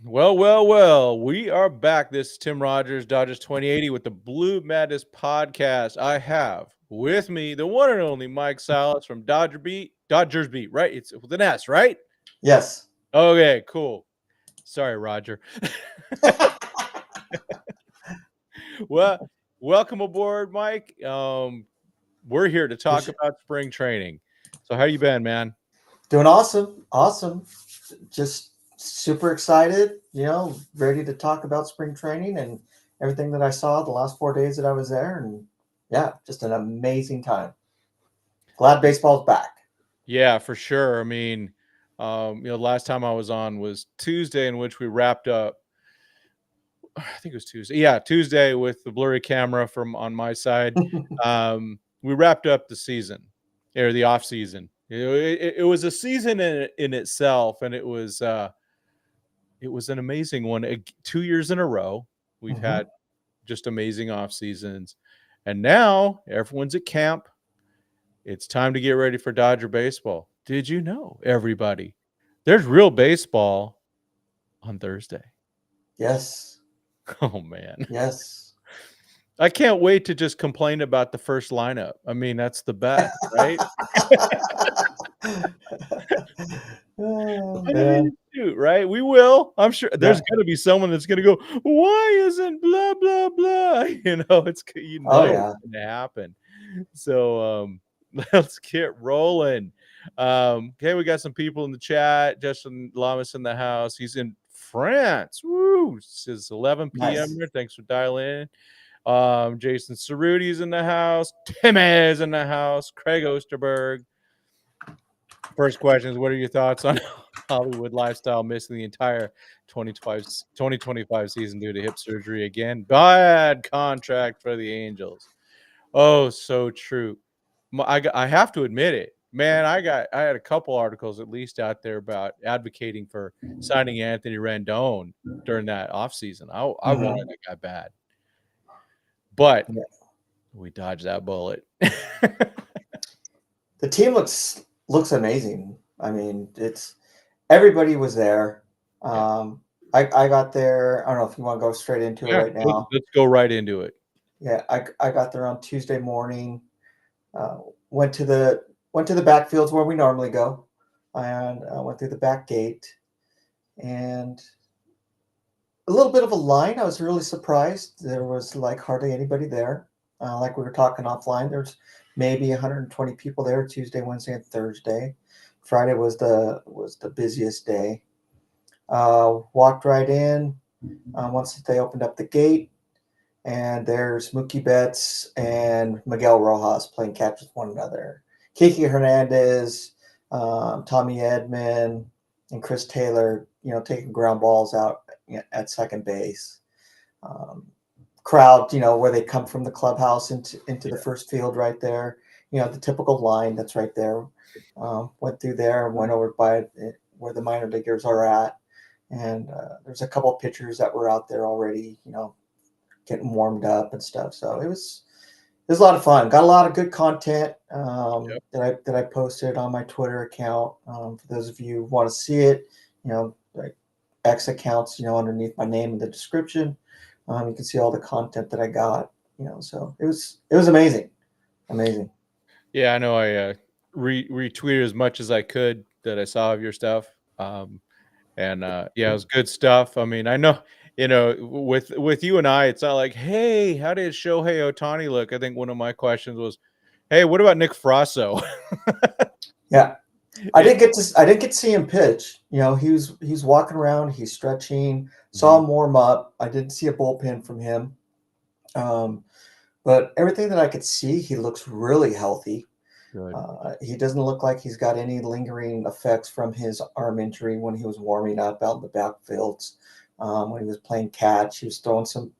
Well. We are back. This is Tim Rogers, Dodgers 2080 with the Blue Madness podcast. I have with me the one and only Mike Salas from Dodgers Beat, right? It's with an S, right? Yes. Okay, cool. Sorry, Roger. Well, welcome aboard, Mike. We're here to talk Appreciate- about spring training. So how you been, man? Doing awesome. Awesome. Just super excited, ready to talk about spring training and everything that I saw the last 4 days that I was there. And yeah, just an amazing time. Glad baseball's back. Yeah, for sure. I mean, last time I was on was Tuesday, in which we wrapped up. I think it was Tuesday. Yeah, Tuesday with the blurry camera from on my side. We wrapped up the season or the off season. It was a season in itself, and it was an amazing one. 2 years in a row, we've hmm had just amazing off seasons, and now everyone's at camp. It's time to get ready for Dodger baseball. Did you know, everybody? There's real baseball on Thursday. Yes. Oh man. Yes. I can't wait to just complain about the first lineup. I mean, that's the best, right? Oh, I man. mean, shoot, right? We will. I'm sure there's Yeah. going to be someone that's going to go, "Why isn't blah blah blah?" Oh, It's yeah. going to happen. So, let's get rolling. Okay, we got some people in the chat. Justin Lamas in the house. He's in France. Woo! It says 11 p.m. Nice. there. Thanks for dialing in. Jason Cerruti's in the house. Tim is in the house. Craig Osterberg. First question is, what are your thoughts on Hollywood lifestyle missing the entire 2025 season due to hip surgery again? Bad contract for the Angels. Oh, so true. I have to admit it, man. I had a couple articles at least out there about advocating for signing Anthony Rendon during that offseason. I hmm wanted the guy bad, but Yeah. we dodged that bullet. The team looks amazing. I mean, it's everybody was there. Yeah, I got there. I don't know if you want to go straight into it yeah. right now. Let's go right into it. Yeah, I got there on Tuesday morning. Uh, went to the backfields where we normally go, and went through the back gate. And a little bit of a line. I was really surprised. There was like hardly anybody there. Like we were talking offline, there's maybe 120 people there Tuesday, Wednesday, and Thursday. Friday was the busiest day. Walked right in once they opened up the gate, and there's Mookie Betts and Miguel Rojas playing catch with one another. Kiki Hernandez, Tommy Edman, and Chris Taylor, taking ground balls out at second base. Um, Crowd, where they come from the clubhouse into the Yeah. first field right there. The typical line that's right there. Went through there, went over by where the minor leaguers are at, and there's a couple of pitchers that were out there already, getting warmed up and stuff. So it was a lot of fun. Got a lot of good content Yep. that I posted on my Twitter account. For those of you who want to see it, like X accounts, underneath my name in the description. You can see all the content that I got. So it was amazing, amazing. Yeah, I know. I retweeted as much as I could that I saw of your stuff. And yeah, it was good stuff. I mean, I know, with you and I, it's not like, hey, how did Shohei Otani look? I think one of my questions was, hey, what about Nick Frasso? Yeah, It- I didn't get to see him pitch. He's walking around, he's stretching. Saw Mhm. him warm up. I didn't see a bullpen from him. Um, but everything that I could see, he looks really healthy. Good. He doesn't look like he's got any lingering effects from his arm injury when he was warming up out in the backfields. When he was playing catch, he was throwing some.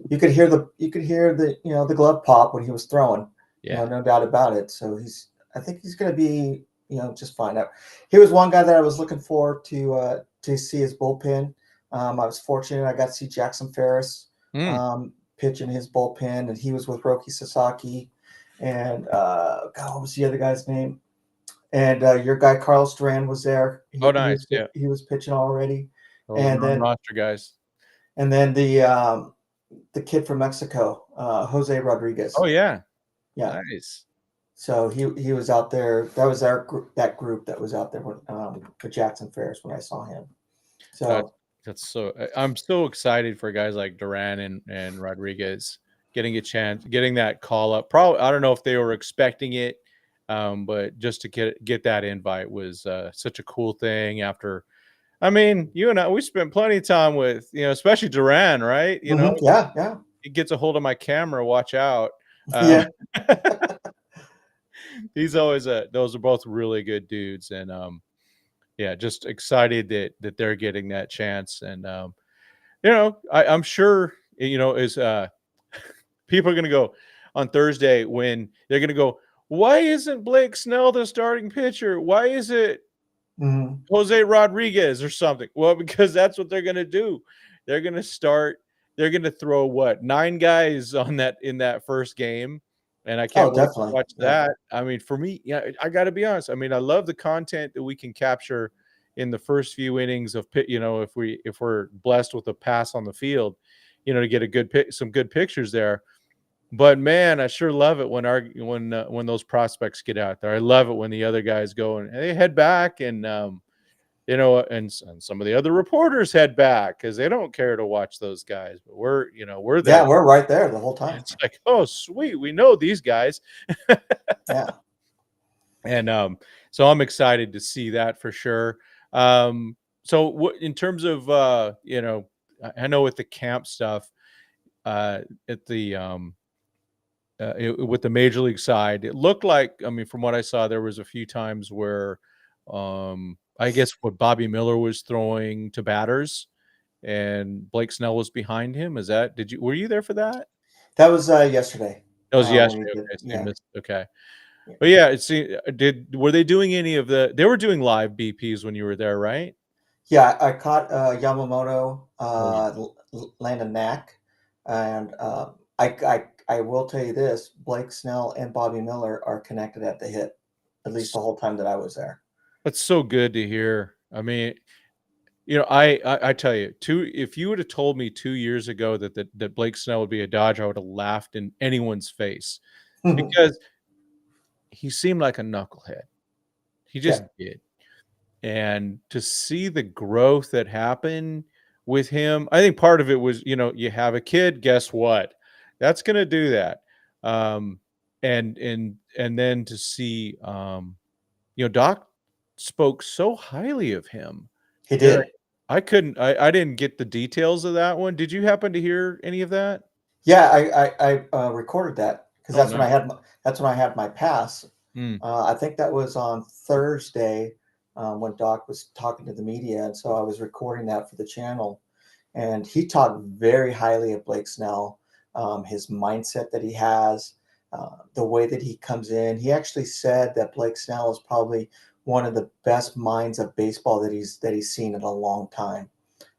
You could hear the the glove pop when he was throwing. Yeah. No doubt about it. So I think he's going to be just fine. He was one guy that I was looking forward to see his bullpen. I was fortunate I got to see Jackson Ferris Mm. pitch in his bullpen, and he was with Roki Sasaki. And God, what was the other guy's name? And your guy Carlos Duran was there. Oh, He nice. was Yeah. he was pitching already. Those And then non-roster guys. the kid from Mexico, Jose Rodriguez. Oh yeah, Yeah. nice. So he was out there. That was that group that was out there for Jackson Ferris when I saw him. That's So that's so. I'm so excited for guys like Duran and Rodriguez getting a chance, getting that call up. Probably I don't know if they were expecting it, but just to get that invite was such a cool thing. After, I mean, you and I, we spent plenty of time with, especially Duran, right? yeah, He gets a hold of my camera. Watch out. Um, yeah, he's always those are both really good dudes, and yeah, just excited that they're getting that chance. And I'm sure is people are going to go on Thursday when they're going to go, why isn't Blake Snell the starting pitcher? Why is it hmm Jose Rodriguez or something? Well, because that's what they're going to do. They're going to start. They're going to throw what 9 guys on that in that first game, and I can't Oh, wait to definitely. watch Yeah. that. I mean, for me, yeah, I got to be honest. I mean, I love the content that we can capture in the first few innings of pit. If we're blessed with a pass on the field, to get a some good pictures there. But man, I sure love it when those prospects get out there. I love it when the other guys go and they head back, and and some of the other reporters head back because they don't care to watch those guys. But we're there. Yeah, we're right there the whole time. It's like, oh, sweet, we know these guys, Yeah. and so I'm excited to see that for sure. So what in terms of I know with the camp stuff, at the with the major league side, it looked like, I mean, from what I saw, there was a few times where, I guess what Bobby Miller was throwing to batters and Blake Snell was behind him. Were you there for that? That was yesterday. That was When he yesterday. did. Okay. So you Yeah. missed. Okay. Yeah. But yeah, were they doing any of they were doing live BPs when you were there, right? Yeah, I caught Yamamoto, Oh, yeah. land a knack, and I will tell you this: Blake Snell and Bobby Miller are connected at the hip, at least the whole time that I was there. That's so good to hear. I mean, I tell you, if you would have told me 2 years ago that Blake Snell would be a Dodger, I would have laughed in anyone's face because he seemed like a knucklehead. He just Yeah, did. And to see the growth that happened with him, I think part of it was, you have a kid, guess what? That's going to do that. Um, and then to see, Doc spoke so highly of him he that did. I didn't get the details of that one. Did you happen to hear any of that? Yeah, I recorded that because Oh, nice. that's when I had my pass. Mm. I think that was on Thursday when Doc was talking to the media, and so I was recording that for the channel. And he talked very highly of Blake Snell, his mindset that he has, the way that he comes in. He actually said that Blake Snell is probably one of the best minds of baseball that he's seen in a long time,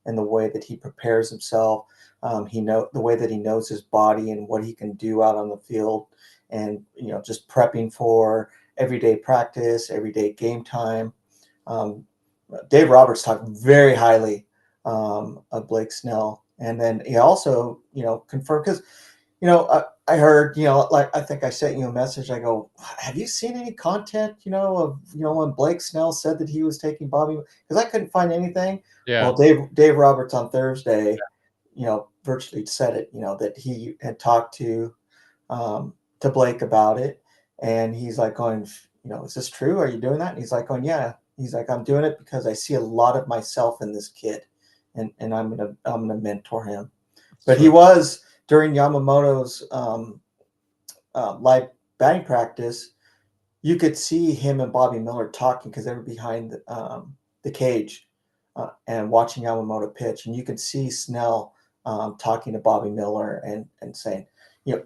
and the way that he prepares himself. The way that he knows his body and what he can do out on the field, and just prepping for everyday practice, everyday game time. Um, Dave Roberts talked very highly of Blake Snell, and then he also confirmed because I heard like I think I sent you a message. I go, have you seen any content of when Blake Snell said that he was taking Bobby, because I couldn't find anything. Yeah. Well, Dave Roberts on Thursday, virtually said it, that he had talked to Blake about it, and he's like going, is this true? Are you doing that? And he's like going, yeah. He's like, I'm doing it because I see a lot of myself in this kid, and I'm gonna mentor him. But he So was during Yamamoto's live batting practice. You could see him and Bobby Miller talking because they were behind the cage and watching Yamamoto pitch, and you could see Snell talking to Bobby Miller and saying, you know,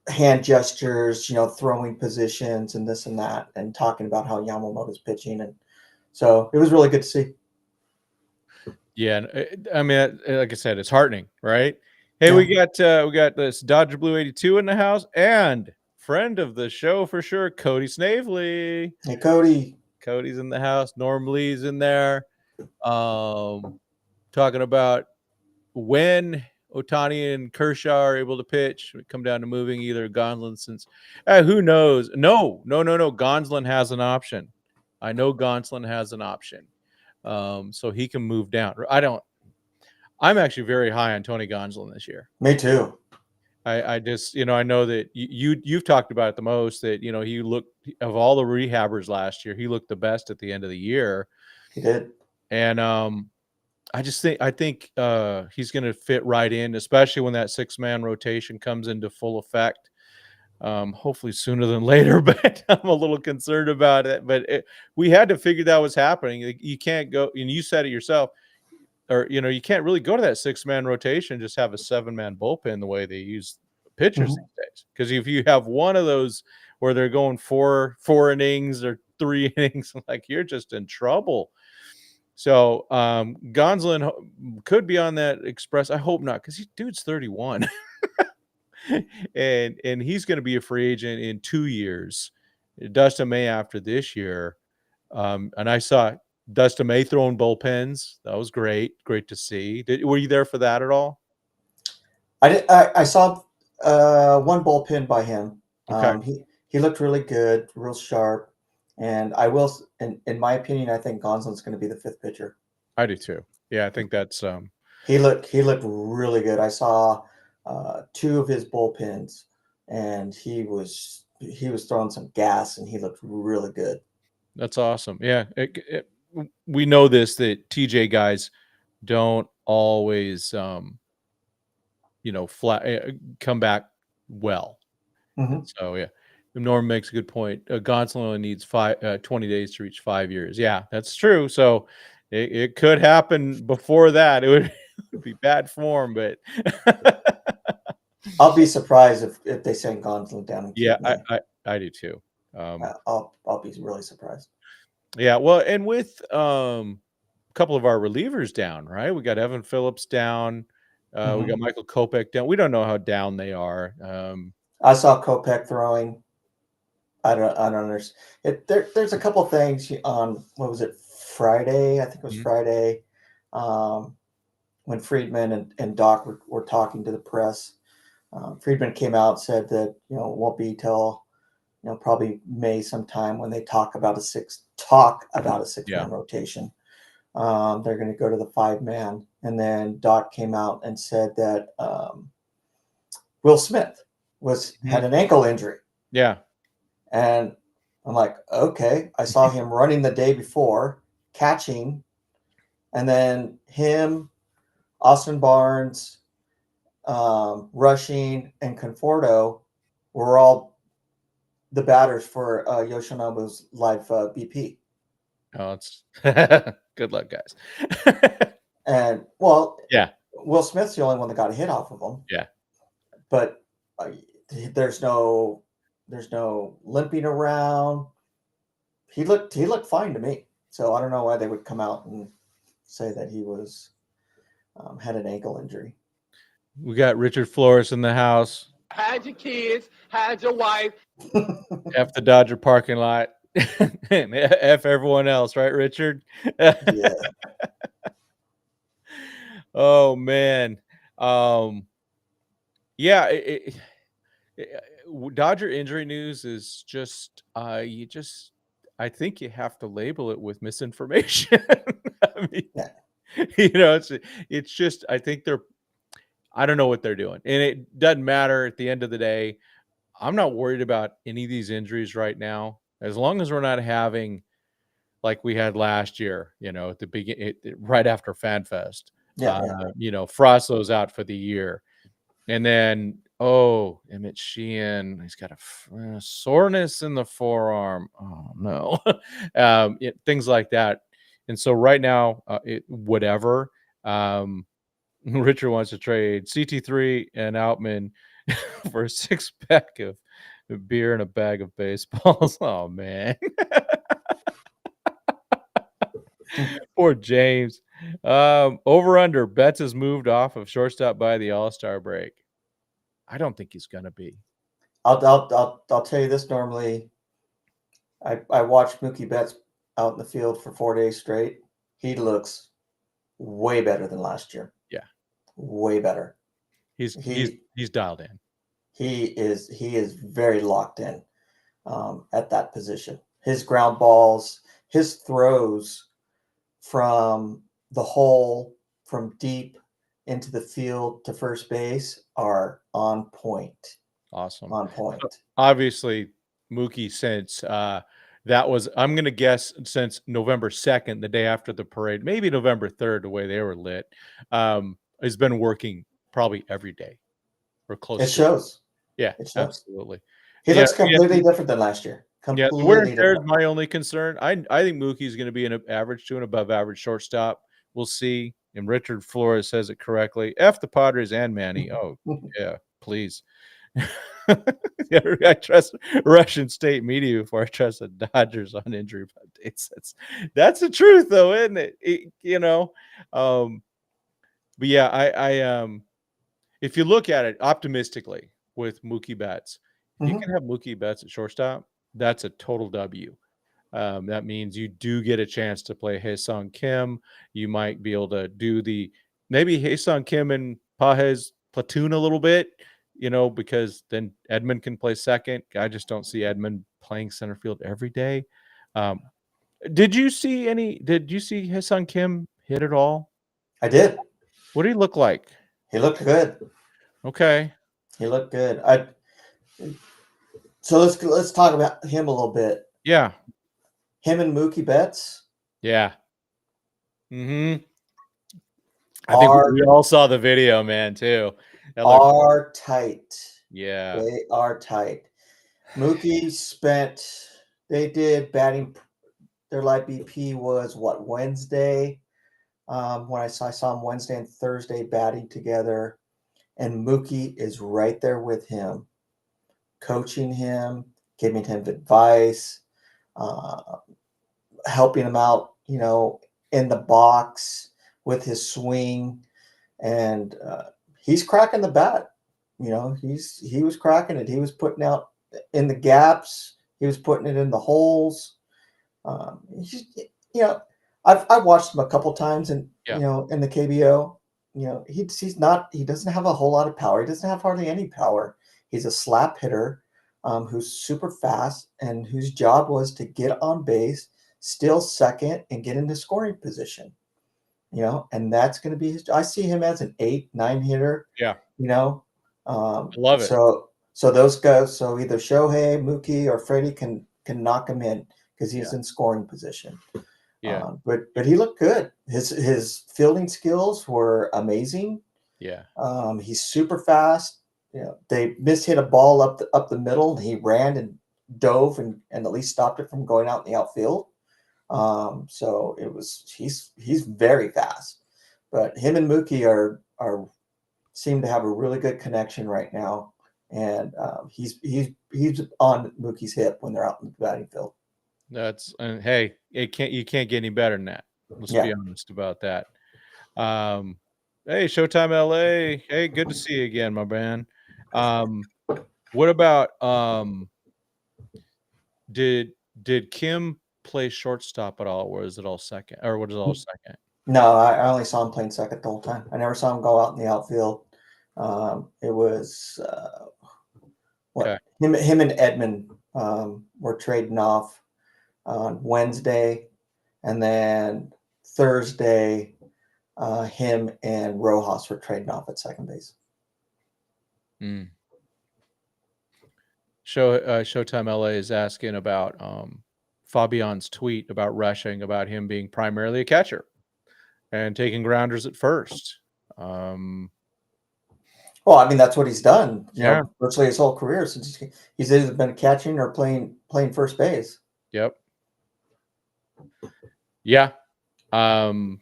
hand gestures, throwing positions and this and that, and talking about how Yamamoto's pitching, and so it was really good to see. yeah, I mean, like I said, it's heartening, right? Hey, Yeah. we got this Dodger Blue 82 in the house and friend of the show for sure, Cody Snavely. Hey, Cody. Cody's in the house. Norm Lee's in there. Um, talking about when Otani and Kershaw are able to pitch. We come down to moving either Gonsolin since who knows? No. Gonsolin has an option. I know Gonsolin has an option. So he can move down. I'm actually very high on Tony Gonsolin this year. Me too. I just, I know that you've talked about it the most, that, he looked, of all the rehabbers last year, he looked the best at the end of the year. He did. And I think he's going to fit right in, especially when that 6-man rotation comes into full effect. Hopefully sooner than later, but I'm a little concerned about it. But we had to figure that was happening. You can't go, and you said it yourself, or you can't really go to that 6-man rotation, just have a 7-man bullpen the way they use pitchers these days. Because if you have one of those where they're going four innings or 3 innings, like, you're just in trouble. So Gonsolin could be on that express. I hope not, because dude's 31. and he's going to be a free agent in 2 years. Dustin May after this year. And I saw Dustin May throwing bullpens. That was great to see. Were you there for that at all? I saw one bullpen by him. Okay. He looked really good, real sharp. And I will, in my opinion, I think Gonsolin's going to be the 5th pitcher. I do too. Yeah, I think that's he looked really good. I saw 2 of his bullpens, and he was throwing some gas, and he looked really good. That's awesome. Yeah, we know this, that TJ guys don't always flat come back well. So yeah, Norm makes a good point. Gonsolin only needs 20 days to reach 5 years. Yeah, that's true. So it could happen before that. It would be bad form, but I'll be surprised if they send Gonsolin down. Yeah, I do too. I'll be really surprised. Yeah, well, and with a couple of our relievers down, right? We got Evan Phillips down. We got Michael Kopech down. We don't know how down they are. I saw Kopech throwing. I don't understand. There's a couple things on, what was it, Friday? I think it was Friday, when Friedman and Doc were talking to the press. Friedman came out and said that it won't be till probably May sometime when they talk about a 6-man rotation. They're going to go to the 5-man, and then Doc came out and said that Will Smith had an ankle injury. Yeah. And I'm like, okay. I saw him running the day before, catching, and then him, Austin Barnes, Rushing, and Conforto were all the batters for Yoshinobu's live BP. Oh, it's good luck, guys. And well, yeah, Will Smith's the only one that got a hit off of him. Yeah, but there's no limping around. He looked fine to me. So I don't know why they would come out and say that he was had an ankle injury. We got Richard Flores in the house. Had your kids, had your wife. F the Dodger parking lot. F everyone else, right, Richard? Yeah. Oh man. Yeah, Dodger injury news is just I think you have to label it with misinformation. I mean, it's just, I think I don't know what they're doing, and it doesn't matter at the end of the day. I'm not worried about any of these injuries right now, as long as we're not having like we had last year, at the beginning, right after FanFest. Frosso's out for the year. And then, Emmett Sheehan, he's got a soreness in the forearm. Oh, no. Things like that. And so right now, whatever. Richard wants to trade CT3 and Outman for a 6-pack of beer and a bag of baseballs. Oh, man. Poor James. Over under, Betts has moved off of shortstop by the All-Star break. I don't think he's gonna be. I'll tell you this. Normally, I watched Mookie Betts out in the field for 4 days straight. He looks way better than last year. Yeah. Way better. He's dialed in. He is very locked in at that position. His ground balls, his throws from the hole, from deep into the field to first base are on point. Awesome. On point. Obviously, Mookie, since that was, I'm going to guess, since November 2nd, the day after the parade, maybe November 3rd, the way they were lit, has been working probably every day or close It to shows. Yeah, It shows. absolutely. He looks completely different than last year. Yeah, the wear and tear is my only concern. I think Mookie's going to be an average to an above average shortstop. We'll see. And Richard Flores says it correctly. F the Padres and Manny. Oh, yeah, please. I trust Russian state media before I trust the Dodgers on injury updates. That's the truth, though, isn't it? But yeah, I if you look at it optimistically with Mookie Betts, if you can have Mookie Betts at shortstop, that's a total W. That means you do get a chance to play Hae-Sung Kim. You might be able to do maybe Hae-Sung Kim and Pages platoon a little bit, because then Edmund can play second. I just don't see Edmund playing center field every day. Did you see Hae-Sung Kim hit at all? I did. What did he look like? He looked good. Okay. He looked good. So let's talk about him a little bit. Yeah. Him and Mookie Betts. Yeah. Mm-hmm. I think we all saw the video, man, too. Are tight. Yeah. They are tight. Mookie they did batting. Their live BP was Wednesday? When I saw him Wednesday and Thursday batting together. And Mookie is right there with him, coaching him, giving him advice, helping him out, in the box with his swing. And he's cracking the bat. He was cracking it. He was putting out in the gaps. He was putting it in the holes. I've watched him a couple times in in the KBO. He doesn't have a whole lot of power. He doesn't have hardly any power. He's a slap hitter who's super fast and whose job was to get on base, steal second, and get into scoring position. And that's going to be I see him as an 8-9 hitter. Yeah. Love it. So those guys, so either Shohei, Mookie, or Freddie can knock him in because he's in scoring position. Yeah. But he looked good. His fielding skills were amazing. Yeah. He's super fast. They mishit a ball up the middle, and he ran and dove and at least stopped it from going out in the outfield. So he's very fast. But him and Mookie are seem to have a really good connection right now, and he's on Mookie's hip when they're out in the batting field. Hey, you can't get any better than that. Let's be honest about that. Hey, Showtime LA. Hey, good to see you again, my man. What about did Kim play shortstop at all, or is it all second? Or what is all second? No, I only saw him playing second the whole time. I never saw him go out in the outfield. It was him and Edmund were trading off on Wednesday, and then Thursday, him and Rojas were trading off at second base. Showtime LA is asking about Fabian's tweet about rushing, about him being primarily a catcher and taking grounders at first. Well, I mean, that's what he's done. Virtually his whole career since he's either been catching or playing first base. Yep. Yeah. The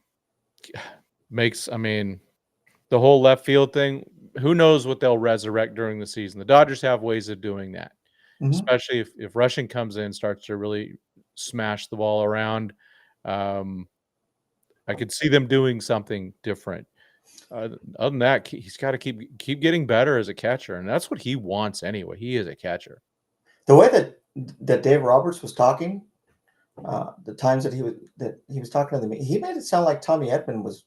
whole left field thing, who knows what they'll resurrect during the season. The Dodgers have ways of doing that, especially if Rushing comes in, starts to really smash the ball around. I could see them doing something different. Other than that, he's got to keep getting better as a catcher, and that's what he wants anyway. He is a catcher. The way that Dave Roberts was talking, the times that he was talking to them, he made it sound like Tommy Edman was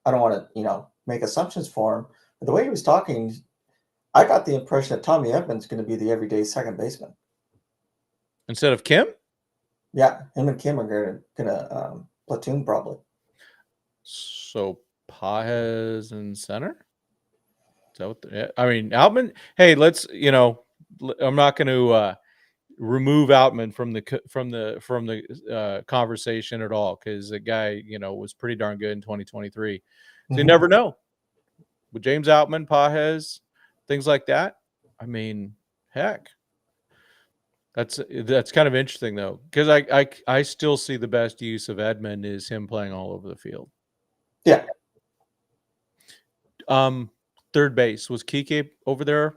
I don't want to, make assumptions for him. But the way he was talking, I got the impression that Tommy Edman's going to be the everyday second baseman. Instead of Kim? Yeah, him and Kim are gonna platoon probably. So Pages in center? Is that what I mean, Outman. Hey, let's, I'm not going to remove Outman from the conversation at all, because the guy, was pretty darn good in 2023. So you never know. With James Outman, Pages, things like that. I mean, heck. That's kind of interesting though, because I still see the best use of Edman is him playing all over the field. Yeah. Third base, was Kike over there?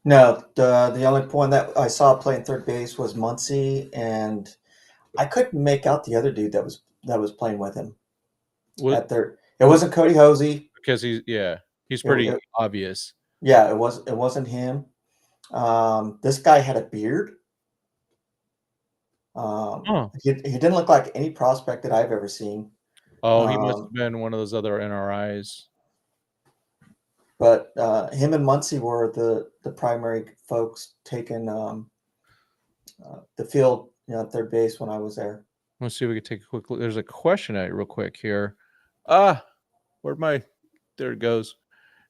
No, the only one that I saw playing third base was Muncy, and I couldn't make out the other dude that was playing with him at third. It wasn't Cody Hosey because he's pretty obvious. Yeah, it wasn't him. This guy had a beard. He didn't look like any prospect that I've ever seen. Oh, he must have been one of those other NRIs. But him and Muncy were the primary folks taking the field, third base when I was there. Let's see if we can take a quick look. There's a question real quick here. There it goes.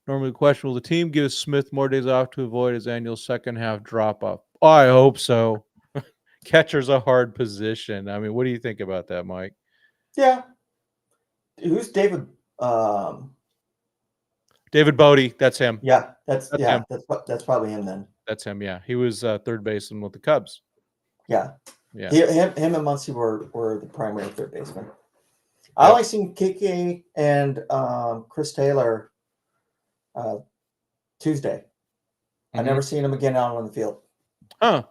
Normally, the question: will the team give Smith more days off to avoid his annual second half drop off? Oh, I hope so. Catcher's a hard position. I mean, what do you think about that, Mike? Yeah. Who's David? David Bodie. That's him. Yeah, that's him. That's probably him then. That's him. Yeah, he was third baseman with the Cubs. Yeah. Yeah. Him and Muncy were the primary third baseman. I only seen Kike and Chris Taylor Tuesday. I never seen him again out on the field. Huh.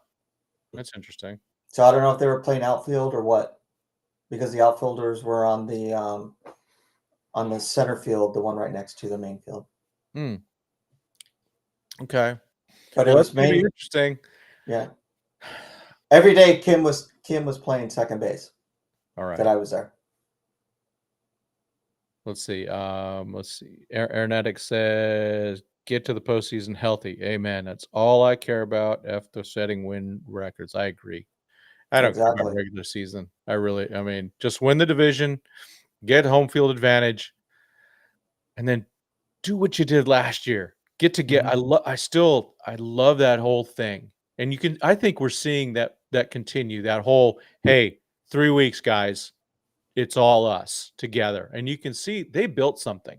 That's interesting. So I don't know if they were playing outfield or what, because the outfielders were on the center field, the one right next to the main field. Okay. But it was maybe interesting. Yeah. Every day Kim was playing second base. All right. That I was there. Let's see. Aeronautics says, get to the postseason healthy. Amen. That's all I care about after setting win records. I agree. I don't care about regular season. I mean, just win the division, get home field advantage, and then do what you did last year. I love that whole thing. And I think we're seeing that continue, that whole, hey, 3 weeks, guys. It's all us together. And you can see they built something.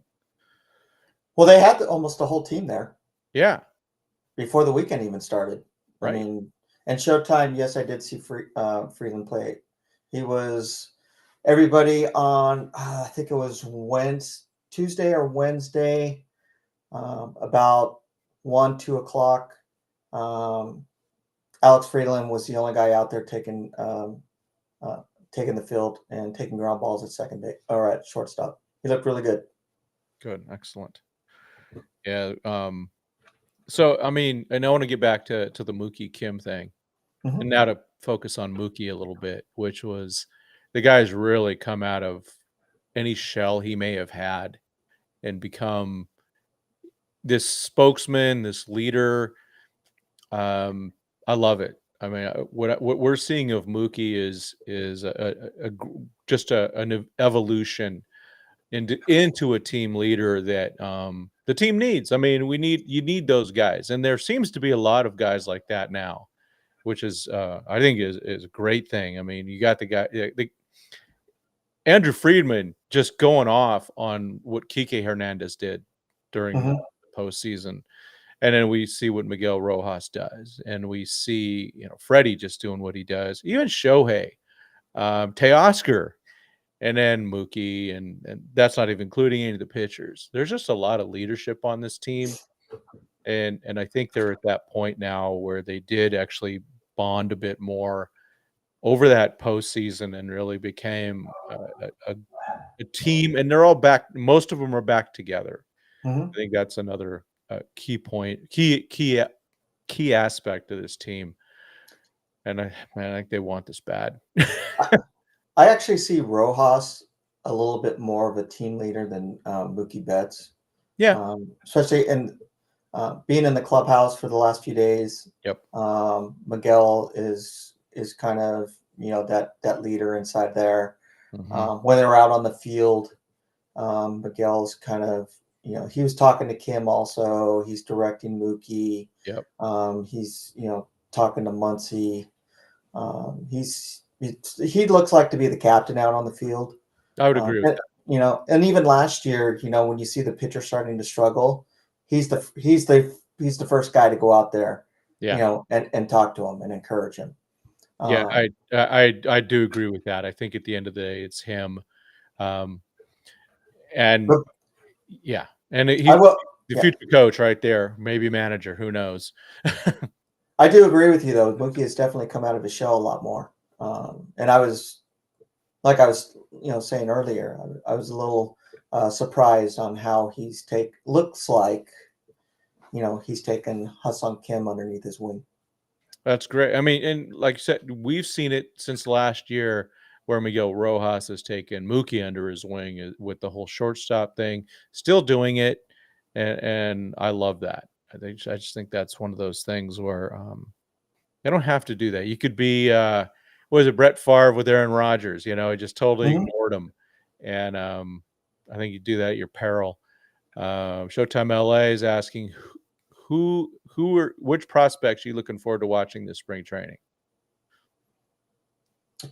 Well, they had almost the whole team there. Yeah. Before the weekend even started. Right. I mean, and Showtime, yes, I did see Freeland play. He was everybody on, I think it was Tuesday or Wednesday, about 1, 2 o'clock. Alex Freeland was the only guy out there taking the field and taking ground balls at second base or at shortstop. He looked really good. Good. Excellent. Yeah. So, I mean, and I want to get back to the Mookie Kim thing, and now to focus on Mookie a little bit, which was the guy's really come out of any shell he may have had and become this spokesman, this leader. I love it. I mean, what we're seeing of Mookie is just an evolution into a team leader that the team needs. I mean, you need those guys, and there seems to be a lot of guys like that now, which is I think is a great thing. I mean, you got the guy, Andrew Friedman, just going off on what Kike Hernandez did during the postseason. And then we see what Miguel Rojas does, and we see Freddie just doing what he does. Even Shohei, Teoscar, and then Mookie, and that's not even including any of the pitchers. There's just a lot of leadership on this team, and I think they're at that point now where they did actually bond a bit more over that postseason and really became a team. And they're all back. Most of them are back together. I think that's another key point, key aspect of this team. And I think they want this bad. I actually see Rojas a little bit more of a team leader than Mookie Betts. Yeah. Especially in being in the clubhouse for the last few days. Yep. Miguel is kind of that leader inside there. Mhm. When they're out on the field, Miguel's kind of he was talking to Kim also. He's directing Mookie. Yep. He's talking to Muncy. He looks like to be the captain out on the field. I would agree with that. And even last year, when you see the pitcher starting to struggle, he's the first guy to go out there, Yeah. and talk to him and encourage him. Yeah, I do agree with that. I think at the end of the day, it's him. And But yeah, and I he's will. the Yeah, future coach right there, maybe manager, who knows? I do agree with you though. Mookie has definitely come out of his shell a lot more. And I was saying earlier, I was a little surprised on how looks like he's taken Hassan Kim underneath his wing. That's great. I mean, and like you said, we've seen it since last year where Miguel Rojas has taken Mookie under his wing with the whole shortstop thing, still doing it. And I love that. I just think that's one of those things where they don't have to do that. You could be, what was it, Brett Favre with Aaron Rodgers, he just totally ignored him. And I think you do that at your peril. Showtime LA is asking which prospects are you looking forward to watching this spring training?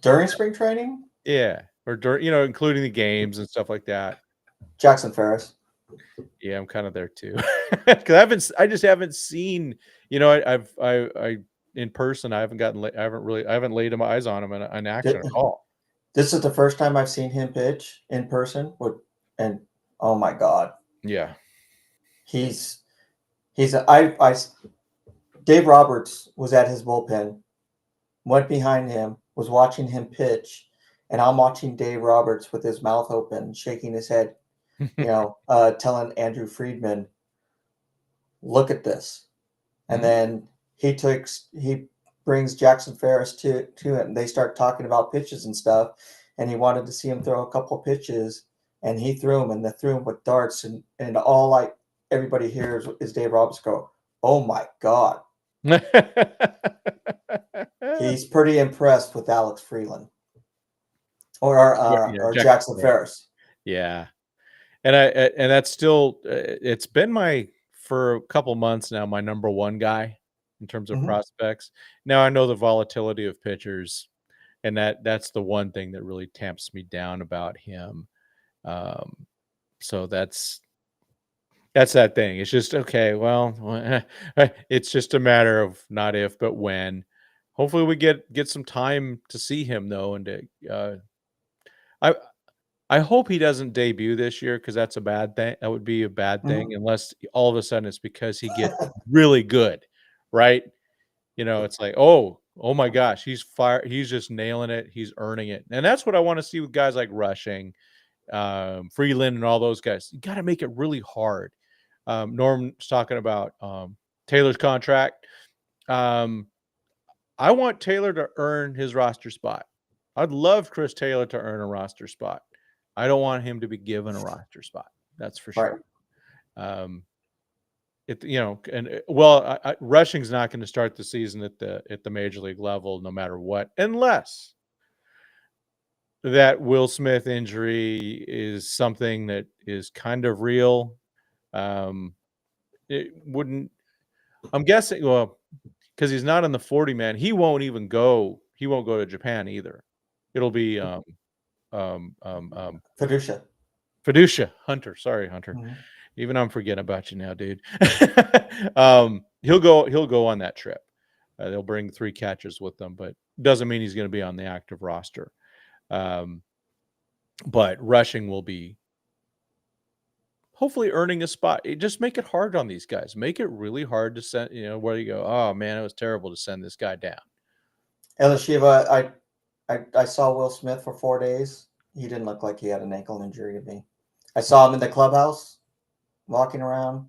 During spring training? Yeah, or during, including the games and stuff like that. Jackson Ferris. Yeah, I'm kind of there too. Because I just haven't seen, I in person, I haven't laid my eyes on him in action at all. This is the first time I've seen him pitch in person. And oh my God. Yeah. Dave Roberts was at his bullpen, went behind him, was watching him pitch, and I'm watching Dave Roberts with his mouth open, shaking his head, telling Andrew Friedman, look at this. And then he brings Jackson Ferris to it, and they start talking about pitches and stuff. And he wanted to see him throw a couple pitches, and he threw them, and they threw them with darts, and all everybody hears is Dave Roberts go, "Oh my God." He's pretty impressed with Alex Freeland or Jackson Ferris. Yeah. And that's still, it's been for a couple months now, my number one guy in terms of prospects. Now I know the volatility of pitchers, and that's the one thing that really tamps me down about him. So that's that thing. It's just, okay, well, it's just a matter of not if, but when. Hopefully we get some time to see him though, and I hope he doesn't debut this year, because that's a bad thing. That would be a bad thing, unless all of a sudden it's because he gets really good, right? It's like, oh my gosh, he's just nailing it. He's earning it. And that's what I want to see with guys like Rushing, Freeland, and all those guys. You got to make it really hard. Norm's talking about Taylor's contract. I want Taylor to earn his roster spot. I'd love Chris Taylor to earn a roster spot. I don't want him to be given a roster spot. That's for sure. Rushing's not going to start the season at the major league level, no matter what, unless that Will Smith injury is something that is kind of real. It wouldn't. I'm guessing. Well, because he's not in the 40 man, he won't go to Japan either. It'll be Fiducia Hunter. Sorry, Hunter. Even I'm forgetting about you now, dude. He'll go on that trip. They'll bring 3 catchers with them, but doesn't mean he's going to be on the active roster. But Rushing will be hopefully earning a spot. Just make it hard on these guys. Make it really hard to send, where you go, oh man, it was terrible to send this guy down. Elishiva, I saw Will Smith for 4 days. He didn't look like he had an ankle injury to me. I saw him in the clubhouse walking around.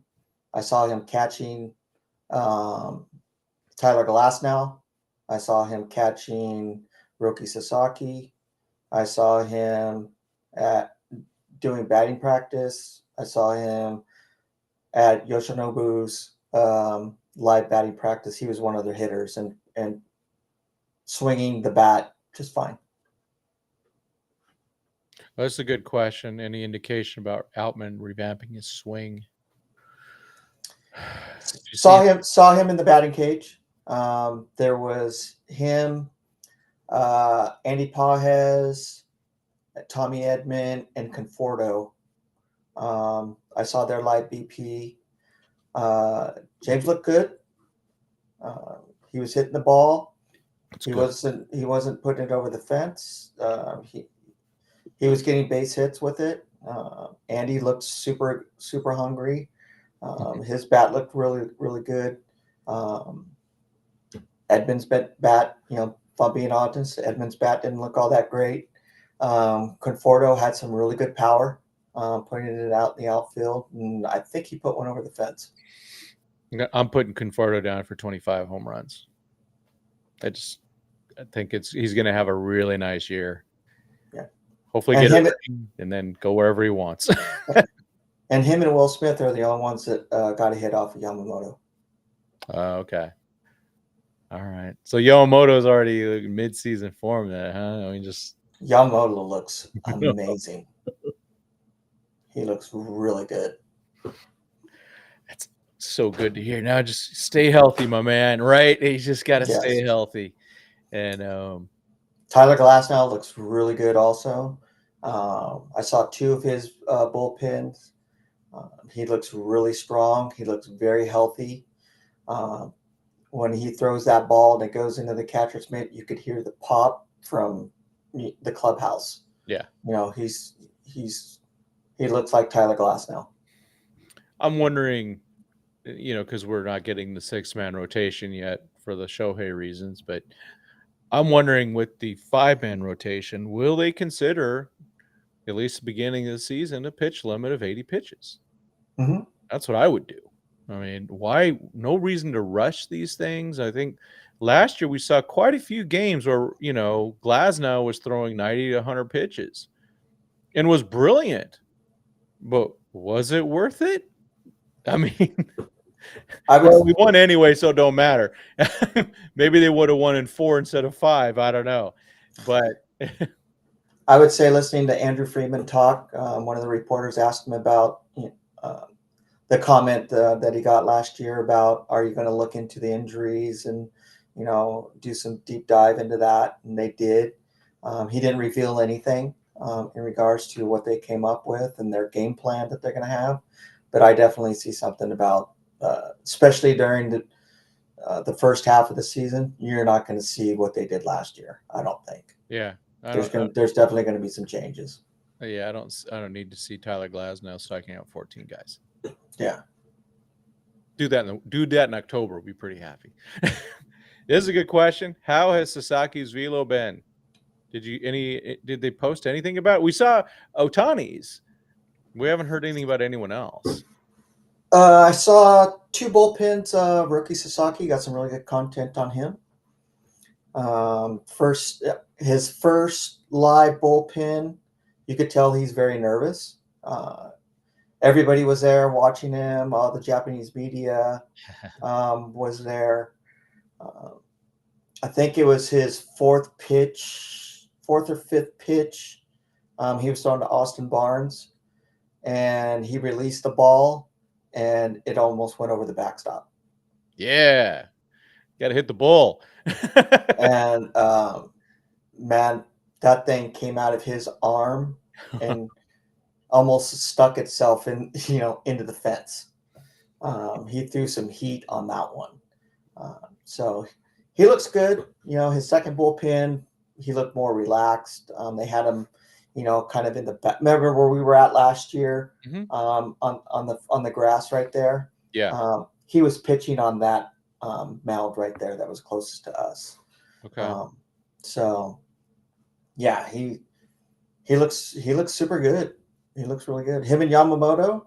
I saw him catching Tyler Glasnow. I saw him catching Roki Sasaki. I saw him at doing batting practice. I saw him at Yoshinobu's live batting practice. He was one of their hitters and swinging the bat just fine. That's a good question. Any indication about Outman revamping his swing? Saw him in the batting cage. There was him, Andy Pages, Tommy Edman, and Conforto. I saw their live BP. James looked good. He was hitting the ball. He wasn't putting it over the fence. He was getting base hits with it. Andy looked super hungry. His bat looked really good. Edmund's bat, if I'm being honest, Edmund's bat didn't look all that great. Conforto had some really good power, putting it out in the outfield, and I think he put one over the fence. I'm putting Conforto down for 25 home runs. I think he's going to have a really nice year. Yeah. Hopefully get a ring and then go wherever he wants. And him and Will Smith are the only ones that got a hit off of Yamamoto. Okay. All right. So Yamamoto's already mid-season form there, huh? Yamamoto looks amazing. He looks really good. That's so good to hear. Now just stay healthy, my man, right? He's just got to stay healthy. And Tyler Glasnow looks really good also. I saw 2 of his bullpens. He looks really strong. He looks very healthy. When he throws that ball and it goes into the catcher's mitt, you could hear the pop from the clubhouse. Yeah. He looks like Tyler Glasnow. I'm wondering, because we're not getting the 6-man rotation yet for the Shohei reasons, but I'm wondering with the 5-man rotation, will they consider, at least the beginning of the season, a pitch limit of 80 pitches? Mm-hmm. That's what I would do. I mean, why? No reason to rush these things. I think last year we saw quite a few games where, Glasnow was throwing 90 to 100 pitches and was brilliant. But was it worth it? I mean, we won anyway, so it don't matter. Maybe they would have won in 4 instead of 5. I don't know. But I would say listening to Andrew Freeman talk, one of the reporters asked him about the comment that he got last year about, are you going to look into the injuries and, do some deep dive into that? And they did. He didn't reveal anything in regards to what they came up with and their game plan that they're going to have. But I definitely see something about, especially during the first half of the season, you're not going to see what they did last year. I don't think. Yeah. There's definitely going to be some changes. Yeah, I don't need to see Tyler Glasnow striking out 14 guys. Yeah. Do that in October. We'll be pretty happy. This is a good question. How has Sasaki's velo been? Did they post anything about it? We saw Ohtani's. We haven't heard anything about anyone else. I saw 2 bullpens. Rookie Sasaki got some really good content on him. His first live bullpen, you could tell he's very nervous. Everybody was there watching him. All the Japanese media was there. I think it was his 4th or 5th pitch. He was throwing to Austin Barnes, and he released the ball, and it almost went over the backstop. Yeah, got to hit the ball. And man, that thing came out of his arm and almost stuck itself into the fence. He threw some heat on that one. So he looks good. His second bullpen, he looked more relaxed. They had him, kind of in the back. Remember where we were at last year? Mm-hmm. On the grass right there. Yeah. He was pitching on that mound right there that was closest to us. Okay. So yeah, he looks super good. He looks really good. Him and Yamamoto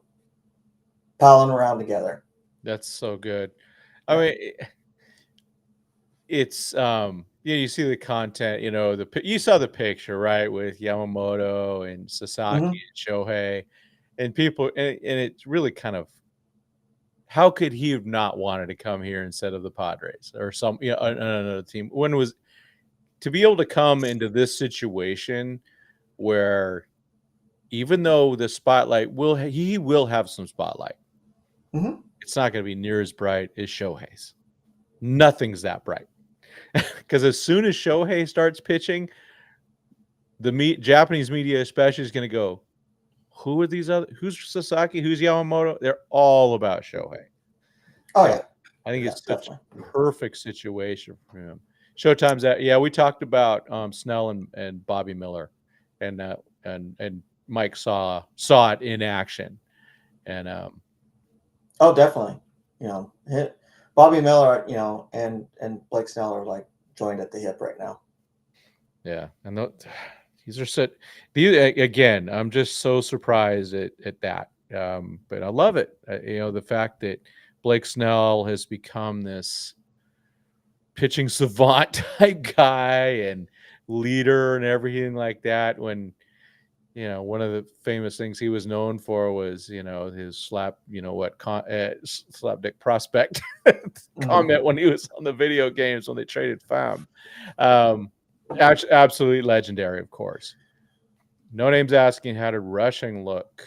palling around together. That's so good. I mean, it's Yeah, you see the content, you saw the picture, right, with Yamamoto and Sasaki Hmm. and Shohei, and people, and it's really kind of, how could he have not wanted to come here instead of the Padres or another team? When was to be able to come into this situation where even though the spotlight he will have some spotlight, Hmm. it's not going to be near as bright as Shohei's. Nothing's that bright because as soon as Shohei starts pitching, the Japanese media especially is going to go, who are these other? Who's Sasaki? Who's Yamamoto? They're all about Shohei. Oh So yeah, I think yeah, it's such definitely. a perfect situation for him. Showtime's that. Yeah, we talked about Snell and Bobby Miller, and Mike saw it in action, and Oh, definitely. Bobby Miller, and Blake Snell are like joined at the hip right now. yeah, and these are such. Again, I'm just so surprised at that. But I love it. The fact that Blake Snell has become this pitching savant type guy and leader and everything like that. When one of the famous things he was known for was his slapdick prospect Hmm. comment when he was on the video games when they traded Pham. Absolutely legendary, of course. No Name's asking how did Rushing look.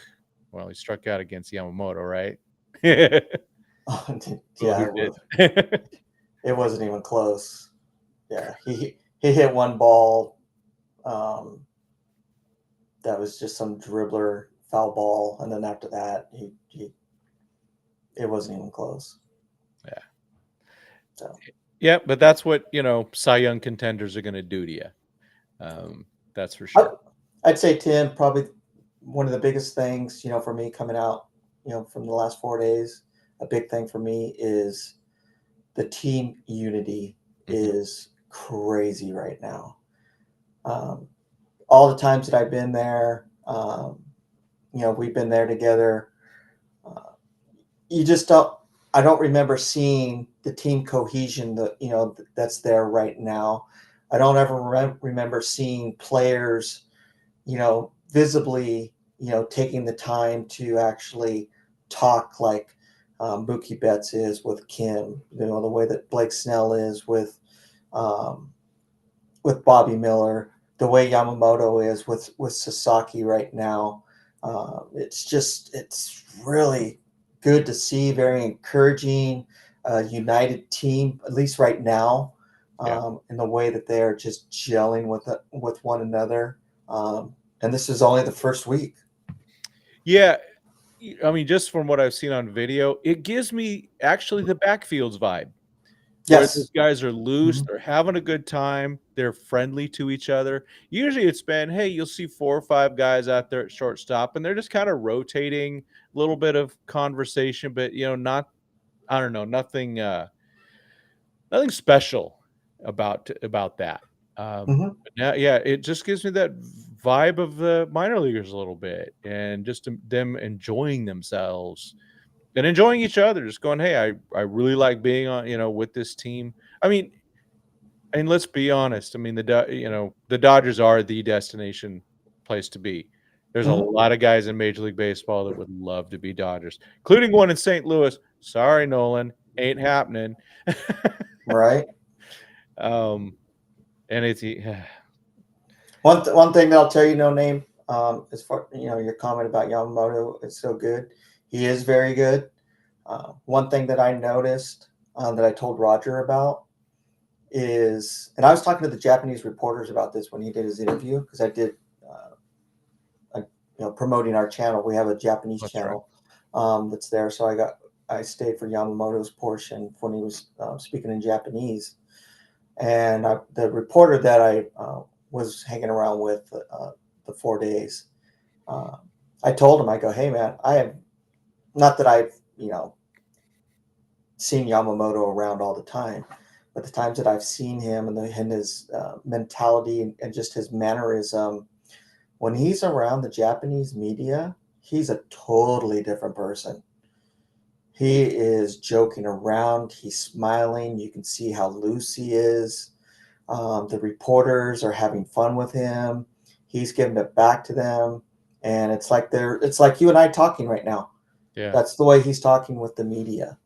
Well, he struck out against Yamamoto, right? Yeah, Who did? it wasn't even close. Yeah, he hit one ball. That was just some dribbler foul ball, and then after that, he it wasn't even close. Yeah. So Yeah, but that's what Cy Young contenders are going to do to you. That's for sure. I'd say, Tim, probably one of the biggest things, for me coming out, from the last 4 days, a big thing for me is the team unity Mhm. is crazy right now. Um, all the times that I've been there, we've been there together. Uh, you just don't. I don't remember seeing the team cohesion that that's there right now. I don't ever remember seeing players, visibly, taking the time to actually talk like Mookie Betts is with Kim. The way that Blake Snell is um, with Bobby Miller, the way Yamamoto is with Sasaki right now. It's really good to see. Very encouraging, united team, at least right now, Yeah. in the way that they are just gelling with one another. And this is only the first week. Yeah. I mean, just from what I've seen on video, it gives me actually the backfields vibe where these Yes. guys are loose, Mhm. they're having a good time, they're friendly to each other. Usually it's been, hey, you'll see 4 or 5 guys out there at shortstop, and they're just kind of rotating, a little bit of conversation, but not, I don't know, nothing special about that. Mhm. But now, yeah, it just gives me that vibe of the minor leaguers a little bit, and just them enjoying themselves and enjoying each other. Just going, hey, I really like being on, with this team. I mean, and let's be honest. I mean, the Dodgers are the destination place to be. There's a Mhm. lot of guys in Major League Baseball that would love to be Dodgers, including one in St. Louis. Sorry, Nolan, ain't happening. Right. um, and it's One thing that I'll tell you, No Name, as far your comment about Yamamoto is so good. He is very good. One thing that I noticed, that I told Roger about is, and I was talking to the Japanese reporters about this when he did his interview, because I did, promoting our channel. We have a Japanese that's right. channel that's there, so I stayed for Yamamoto's portion when he was speaking in Japanese, and the reporter that I was hanging around with the 4 days, uh, I told him, I go, hey man, I have not that I've seen Yamamoto around all the time, but the times that I've seen him and his mentality and just his mannerism, when he's around the Japanese media, he's a totally different person. He is joking around. He's smiling. You can see how loose he is. The reporters are having fun with him. He's giving it back to them, and it's like you and I talking right now. Yeah. That's the way he's talking with the media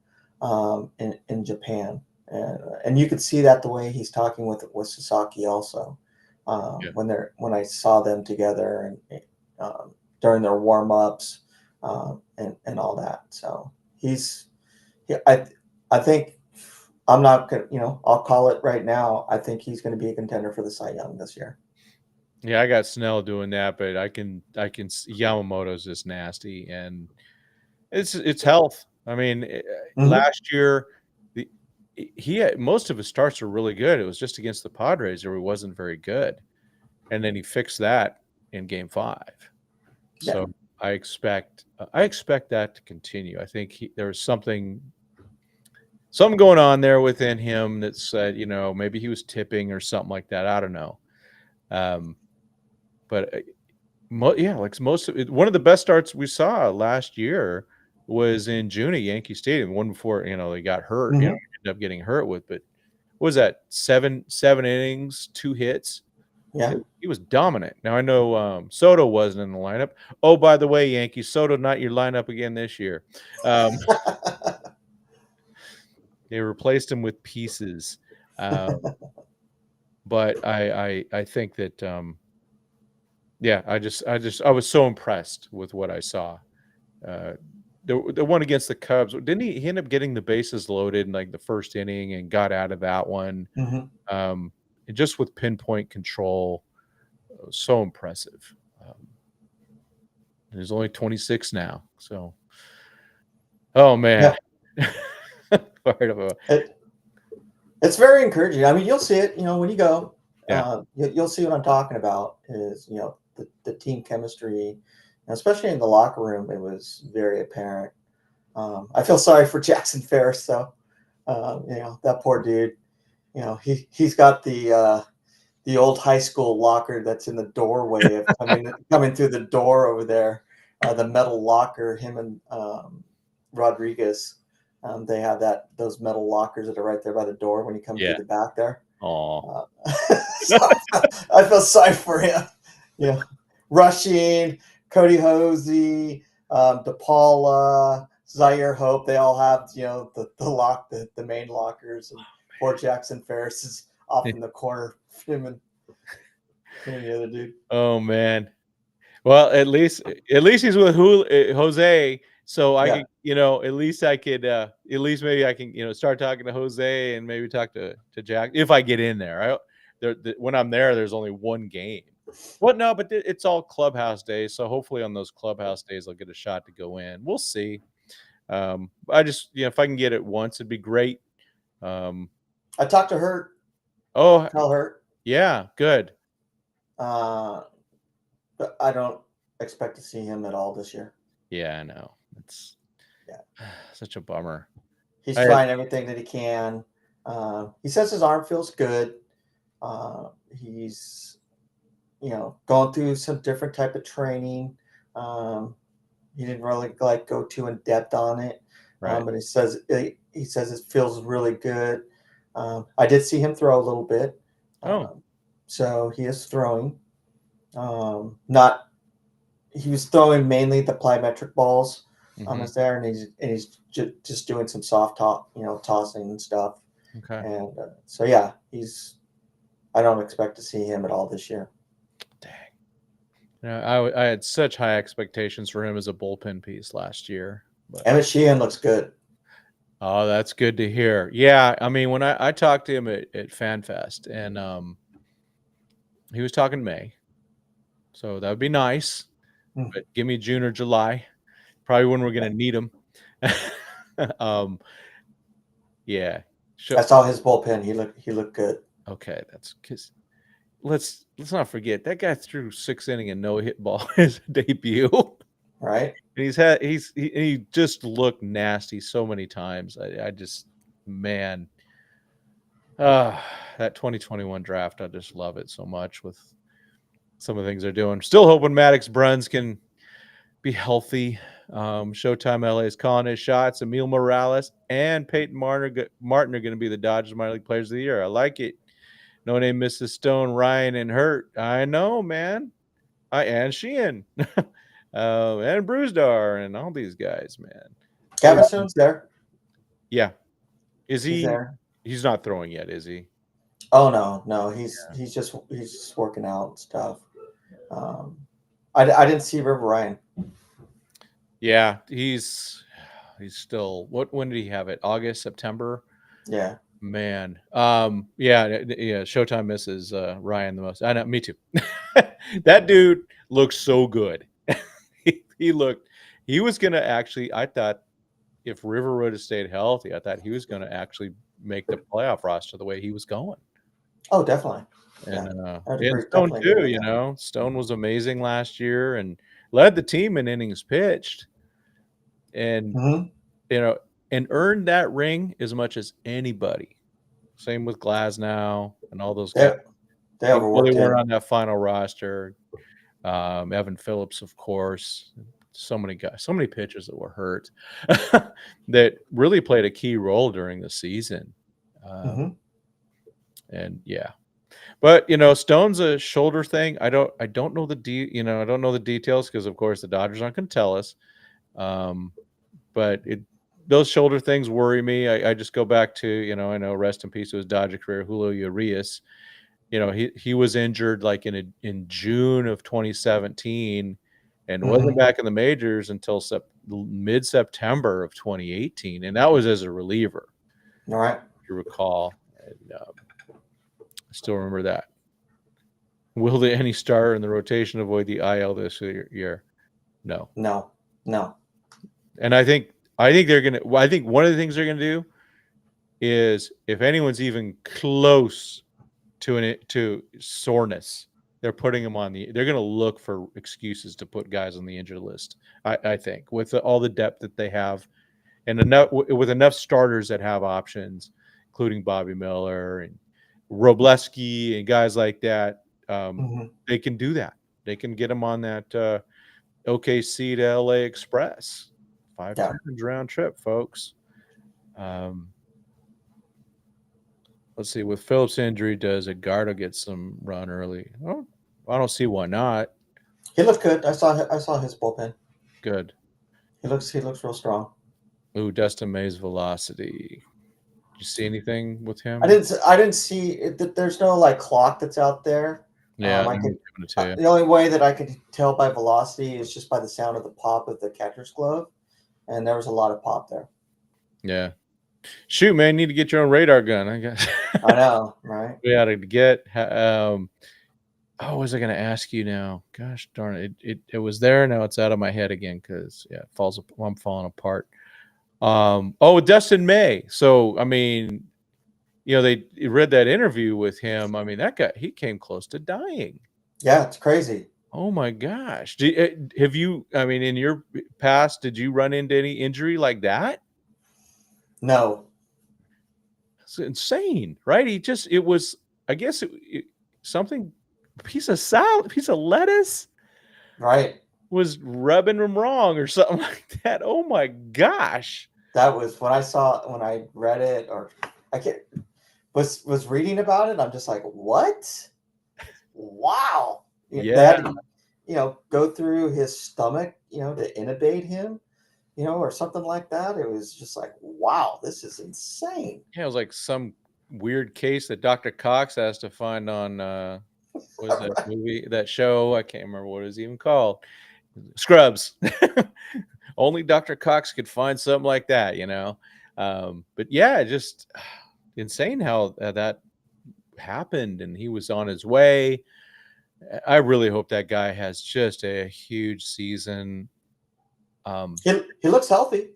in Japan, and you could see that the way he's talking with Sasaki also. Yeah. When I saw them together and during their warm ups and all that, so I think I'm not gonna, I'll call it right now. I think he's going to be a contender for the Cy Young this year. Yeah, I got Snell doing that, but Yamamoto's just nasty, and it's health. I mean, last year he had most of his starts were really good. It was just against the Padres where he wasn't very good, and then he fixed that in Game 5. Yeah. So I expect that to continue. I think there's something going on there within him that said, maybe he was tipping or something like that. I don't know. But like one of the best starts we saw last year was in June at Yankee Stadium. One before they got hurt. Ended up getting hurt with. But what was that? Seven innings, 2 hits. Yeah, he was dominant. Now I know Soto wasn't in the lineup. Oh, by the way, Yankees, Soto not your lineup again this year. They replaced him with pieces. But I think that I was so impressed with what I saw. The one against the Cubs, didn't he end up getting the bases loaded in like the first inning and got out of that one? And just with pinpoint control, it was so impressive. He's only 26 now, so oh man. It's very encouraging. I mean, you'll see it, when you go. Yeah. You'll see what I'm talking about is, the team chemistry, especially in the locker room. It was very apparent. I feel sorry for Jackson Ferris, though. That poor dude. He's got the old high school locker that's in the doorway of coming through the door over there. The metal locker. Him and Rodriguez. They have those metal lockers that are right there by the door when you come through the back there. Oh, so I feel sorry for him. Rushing, Cody Hosey, DePaula, Zaire Hope. They all have the main lockers, and poor Jackson Ferris is off in the corner. Him and the other dude. Oh man. Well, at least he's with Jose. So I could, at least maybe I can, start talking to Jose and maybe talk to Jack if I get in there. When I'm there, there's only one game. Well, no, but it's all clubhouse days. So hopefully on those clubhouse days, I'll get a shot to go in. We'll see. I just, if I can get it once, it'd be great. I talked to Hurt. Tell Hurt. Yeah, good. But I don't expect to see him at all this year. Yeah, I know. It's such a bummer. He's trying everything that he can. He says his arm feels good. He's, going through some different type of training. He didn't really go too in depth on it. Right. But he says it feels really good. I did see him throw a little bit. So he is throwing. He was throwing mainly the plyometric balls was there, and he's just doing some soft tossing and stuff. Okay. And so I don't expect to see him at all this year. Dang. I had such high expectations for him as a bullpen piece last year. But Emmett Sheehan looks good. Oh, that's good to hear. Yeah, I mean, when I talked to him at FanFest, and he was talking May, so that would be nice. But give me June or July, probably when we're going to need him. Yeah. I saw his bullpen. He looked good. Okay, that's because let's not forget that guy threw 6-inning and no hit ball his debut. Right. And he just looked nasty so many times. I just, man, that 2021 draft, I just love it so much with some of the things they're doing. Still hoping Maddox Bruns can be healthy. Showtime LA is calling his shots. Emil Morales and Peyton Martin are going to be the Dodgers minor league players of the year. I like it. No Name, Mrs. Stone, Ryan, and Hurt. I know, man. And Sheehan. And Bruisdar and all these guys, man. Gavin Stone's there. Yeah. Is He's he? there. He's not throwing yet, is he? Oh no. He's just working out and stuff. I didn't see River Ryan. Yeah, he's still. When did he have it? August, September? Yeah. Man. Yeah. Showtime misses Ryan the most. I know, me too. That dude looks so good. he was gonna actually, I thought if River would have stayed healthy, I thought he was gonna actually make the playoff roster the way he was going. Oh, definitely. And Yeah. Stone too, you know. Stone was amazing last year and led the team in innings pitched. And you know, and earned that ring as much as anybody. Same with Glasnow and all those guys. They overworked They him. were on that final roster. Evan Phillips, of course. So many guys, so many pitchers that were hurt that really played a key role during the season. And yeah, but you know, Stone's a shoulder thing. I don't know the I don't know the details because of course the Dodgers aren't going to tell us. But those shoulder things worry me. I just go back to, I know rest in peace to his Dodger career, Julio Urias. He was injured like in June of 2017 and wasn't back in the majors until mid-September of 2018. And that was as a reliever. All right. If you recall. And, I still remember that. Will any starter in the rotation avoid the IL this year? No. And I think they're going to, I think one of the things they're going to do is if anyone's even close to soreness, they're putting them they're going to look for excuses to put guys on the injured list. I think with all the depth that they have and with enough starters that have options, including Bobby Miller and Robleski and guys like that, they can do that. They can get them on that OKC to LA Express. 5 times round trip, folks. Let's see. With Phillips' injury, does Edgardo get some run early? Oh, I don't see why not. He looked good. I saw his bullpen. Good. He looks real strong. Ooh, Dustin May's velocity. Did you see anything with him? I didn't see it. There's no like clock that's out there. Yeah, the only way that I could tell by velocity is just by the sound of the pop of the catcher's glove, and there was a lot of pop there. Yeah. Shoot, man, you need to get your own radar gun, I guess. I know, right? We ought to get. What was I going to ask you now? Gosh darn it! It was there. Now it's out of my head again because I'm falling apart. Dustin May. So I mean, they read that interview with him. I mean, that guy, he came close to dying. Yeah, it's crazy. Oh my gosh! Have you? I mean, in your past, did you run into any injury like that? No. It's insane, right? It was, I guess, something, a piece of salad, piece of lettuce, right, was rubbing him wrong or something like that. Oh my gosh! That was when I read it, or was reading about it. I'm just like, what? Wow! Yeah. That, go through his stomach, to intubate him. Or something like that. It was just like, wow, this is insane. Yeah, it was like some weird case that Dr. Cox has to find on what was that movie, that show? I can't remember what it was even called. Scrubs. Only Dr. Cox could find something like that, But yeah, just insane how that happened, and he was on his way. I really hope that guy has just a huge season. He looks healthy.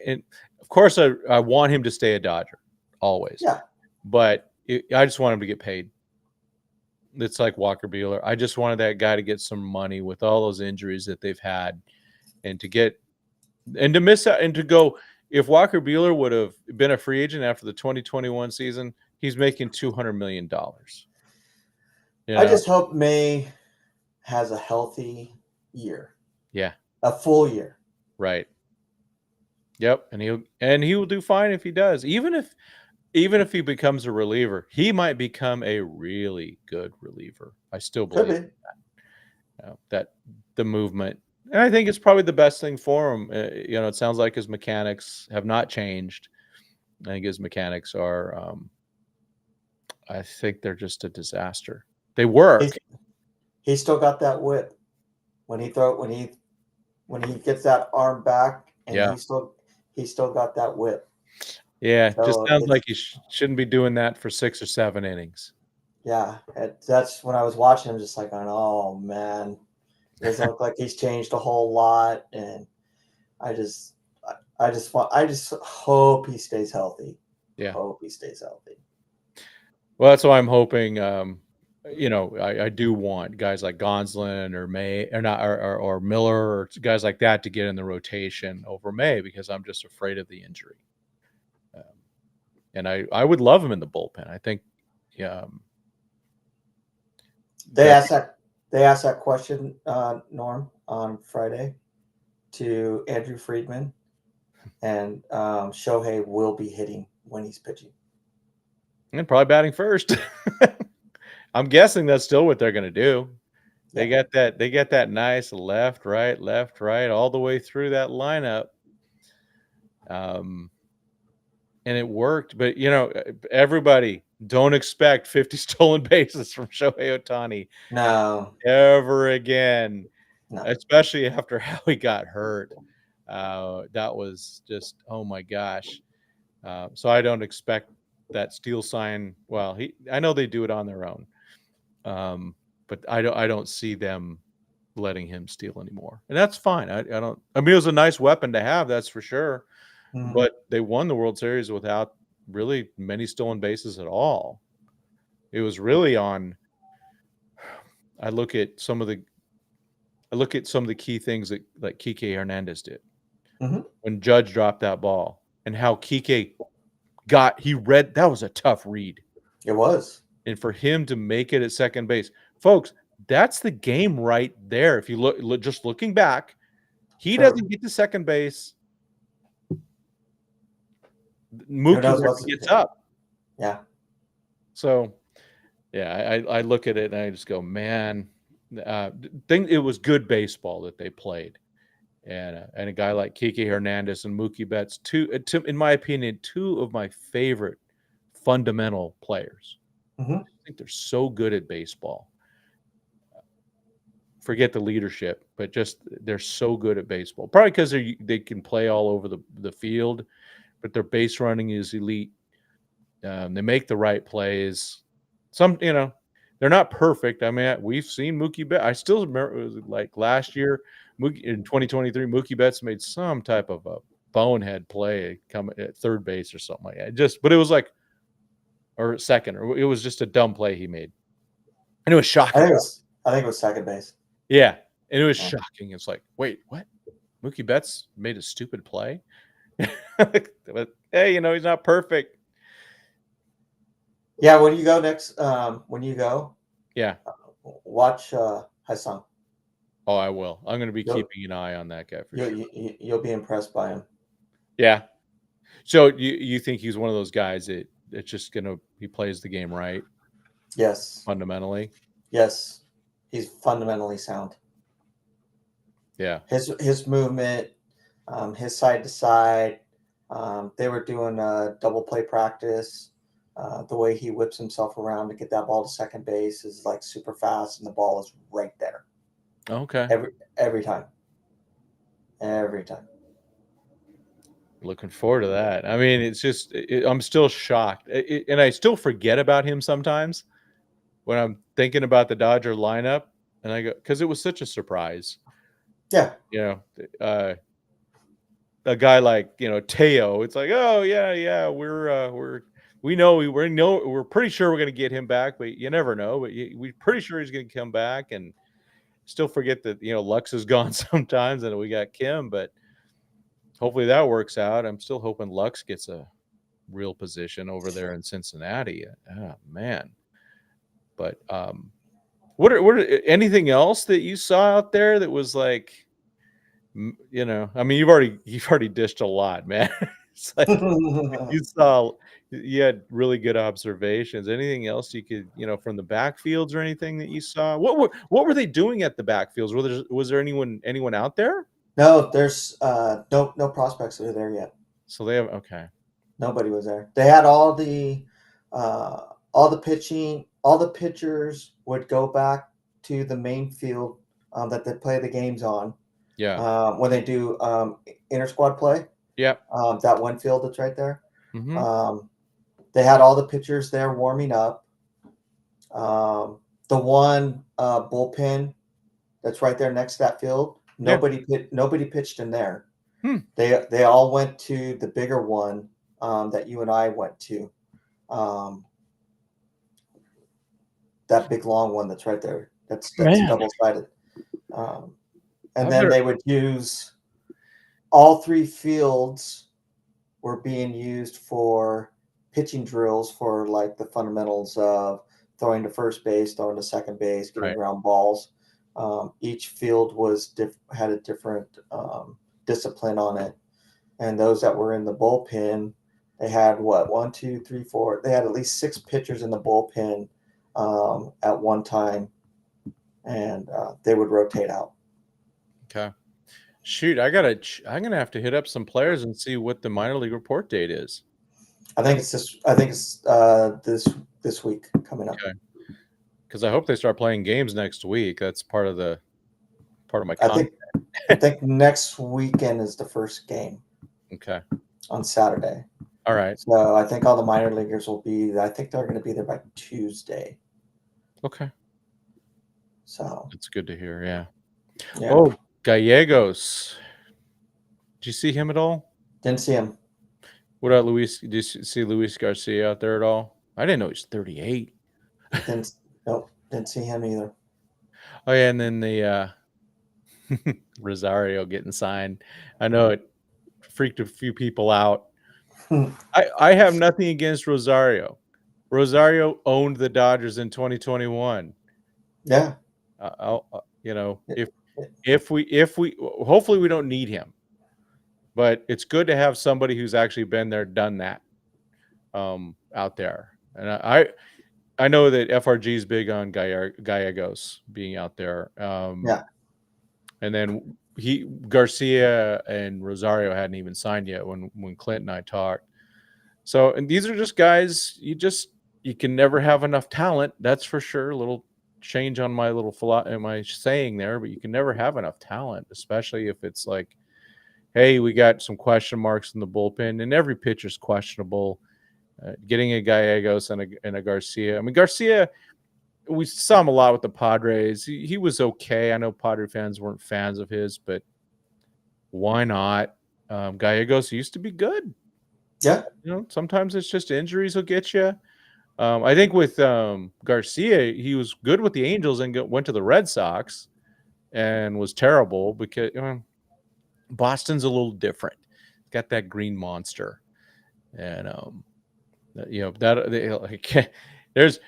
And of course, I want him to stay a Dodger always. Yeah. But I just want him to get paid. It's like Walker Buehler. I just wanted that guy to get some money with all those injuries that they've had, and to miss out and to go. If Walker Buehler would have been a free agent after the 2021 season, he's making $200 million. I just hope May has a healthy year. Yeah. A full year. Right. Yep. And he will do fine if he does. Even if even if he becomes a reliever, he might become a really good reliever. I still Could believe be. that the movement, and I think it's probably the best thing for him. It sounds like his mechanics have not changed. I think his mechanics are, I think they're just a disaster. They work. He's still got that whip when he gets that arm back, and Yeah. he's still got that whip. Yeah. Just So sounds like he shouldn't be doing that for 6 or 7 innings. yeah, that's when I was watching him, just like, going, oh man, it doesn't look like he's changed a whole lot, and I just hope he stays healthy. Yeah. Hope he stays healthy. Well, that's why I'm hoping. I do want guys like Gonsolin or May or not or Miller or guys like that to get in the rotation over May, because I'm just afraid of the injury. And I would love him in the bullpen. I think, They asked that question, Norm, on Friday to Andrew Friedman, and Shohei will be hitting when he's pitching. and probably batting first. I'm guessing that's still what they're going to do. They got that nice left, right, all the way through that lineup. And it worked, but everybody don't expect 50 stolen bases from Shohei Ohtani. No, ever again, no. especially after how he got hurt. That was just, oh my gosh. So I don't expect that steal sign. Well, I know they do it on their own, but I don't see them letting him steal anymore, and that's fine. I mean, it was a nice weapon to have, that's for sure. Mhm. But they won the World Series without really many stolen bases at all. It was really on. I look at some of the key things that like Kike Hernandez did Mhm. when Judge dropped that ball, and how Kike that was a tough read. It was. And for him to make it at second base, folks, that's the game right there. If you look just looking back, he doesn't get to second base. Mookie never gets up. Yeah. So, yeah, I look at it and I just go, man, it was good baseball that they played. And a guy like Kike Hernandez and Mookie Betts, in my opinion, two of my favorite fundamental players. Mm-hmm. I think they're so good at baseball. Forget the leadership, but just they're so good at baseball. Probably because they can play all over the field, but their base running is elite. They make the right plays. They're not perfect. I mean, we've seen Mookie Betts. I still remember it was like last year, in 2023, Mookie Betts made some type of a bonehead play coming at third base or something like that. But it was like, or second, or it was just a dumb play he made, and it was shocking. I think it was second base. Yeah, and it was shocking. It's like, wait, what? Mookie Betts made a stupid play? But hey, he's not perfect. Yeah, when you go next, yeah, watch Hassan. Oh, I will. I'm going to be keeping an eye on that guy for sure. You'll be impressed by him. Yeah. So you think he's one of those guys that's just he plays the game right? Yes. Fundamentally. Yes, he's fundamentally sound. Yeah. His movement, his side to side. They were doing a double play practice. The way he whips himself around to get that ball to second base is like super fast, and the ball is right there. Okay. Every time. Looking forward to that. I mean, it's just I'm still shocked, and I still forget about him sometimes when I'm thinking about the Dodger lineup, and I go, because it was such a surprise. Yeah. A guy like Teo, it's like, oh yeah, we're pretty sure we're going to get him back, but you never know. But we're pretty sure he's going to come back, and still forget that Lux is gone sometimes, and we got Kim, but hopefully that works out. I'm still hoping Lux gets a real position over there in Cincinnati. Oh man. But what are anything else that you saw out there that was like, I mean, you've already dished a lot, man. It's like you had really good observations. Anything else you could, from the backfields or anything that you saw? What were they doing at the backfields? Was there anyone out there? No, there's no prospects that are there yet. So they have okay. Nobody was there. They had all the pitching, all the pitchers would go back to the main field that they play the games on. Yeah. When they do inter squad play. Yep. That one field that's right there. Mm-hmm. They had all the pitchers there warming up. The one bullpen that's right there next to that field. Nobody pitched in there. They all went to the bigger one that you and I went to. That big long one that's right there. That's double-sided. And then they would use all three fields were being used for pitching drills for like the fundamentals of throwing to first base, throwing to second base, getting ground balls. Each field had a different discipline on it. And those that were in the bullpen, they had 1, 2, 3, 4. They had at least 6 pitchers in the bullpen at one time, and they would rotate out. Okay. Shoot, I'm gonna have to hit up some players and see what the minor league report date is. I think it's this week coming up. Okay. Because I hope they start playing games next week. That's part of my content. I think next weekend is the first game. Okay. On Saturday. All right. So I think all the minor leaguers will be. I think they're going to be there by Tuesday. Okay. So it's good to hear. Yeah. Oh, Gallegos. Did you see him at all? Didn't see him. What about Luis? Did you see Luis Garcia out there at all? I didn't know he's 38. Didn't see him either. Oh yeah, and then the Rosario getting signed. I know it freaked a few people out. I have nothing against Rosario. Rosario owned the Dodgers in 2021. Yeah. If we hopefully we don't need him, but it's good to have somebody who's actually been there, done that, out there. And I know that FRG is big on Gallegos being out there. And then Garcia and Rosario hadn't even signed yet when Clint and I talked. So, and these are just guys you can never have enough talent. That's for sure. A little change on my my saying there, but you can never have enough talent, especially if it's like, hey, we got some question marks in the bullpen, and every pitcher's questionable. Getting a Gallegos and a Garcia. I mean, Garcia, we saw him a lot with the Padres. He was okay. I know Padre fans weren't fans of his, but why not? Gallegos used to be good. Yeah. Sometimes it's just injuries will get you. I think with Garcia, he was good with the Angels and went to the Red Sox and was terrible because Boston's a little different. It's got that green monster. And, there's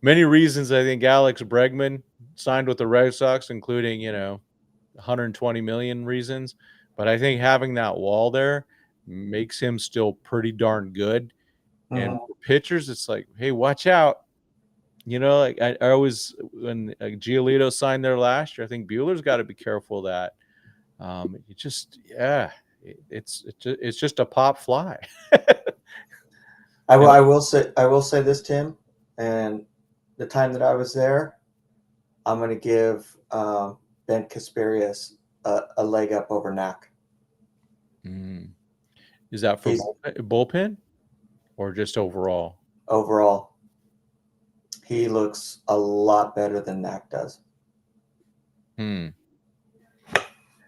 many reasons I think Alex Bregman signed with the Red Sox, including, 120 million reasons. But I think having that wall there makes him still pretty darn good. And for pitchers, it's like, hey, watch out. I always, when Giolito signed there last year, I think Buehler's got to be careful of that. It's just a pop fly. I will say this, Tim, and the time that I was there, I'm going to give Ben Kasperius a leg up over Knack. Is that for bullpen or just overall? Overall, he looks a lot better than Knack does.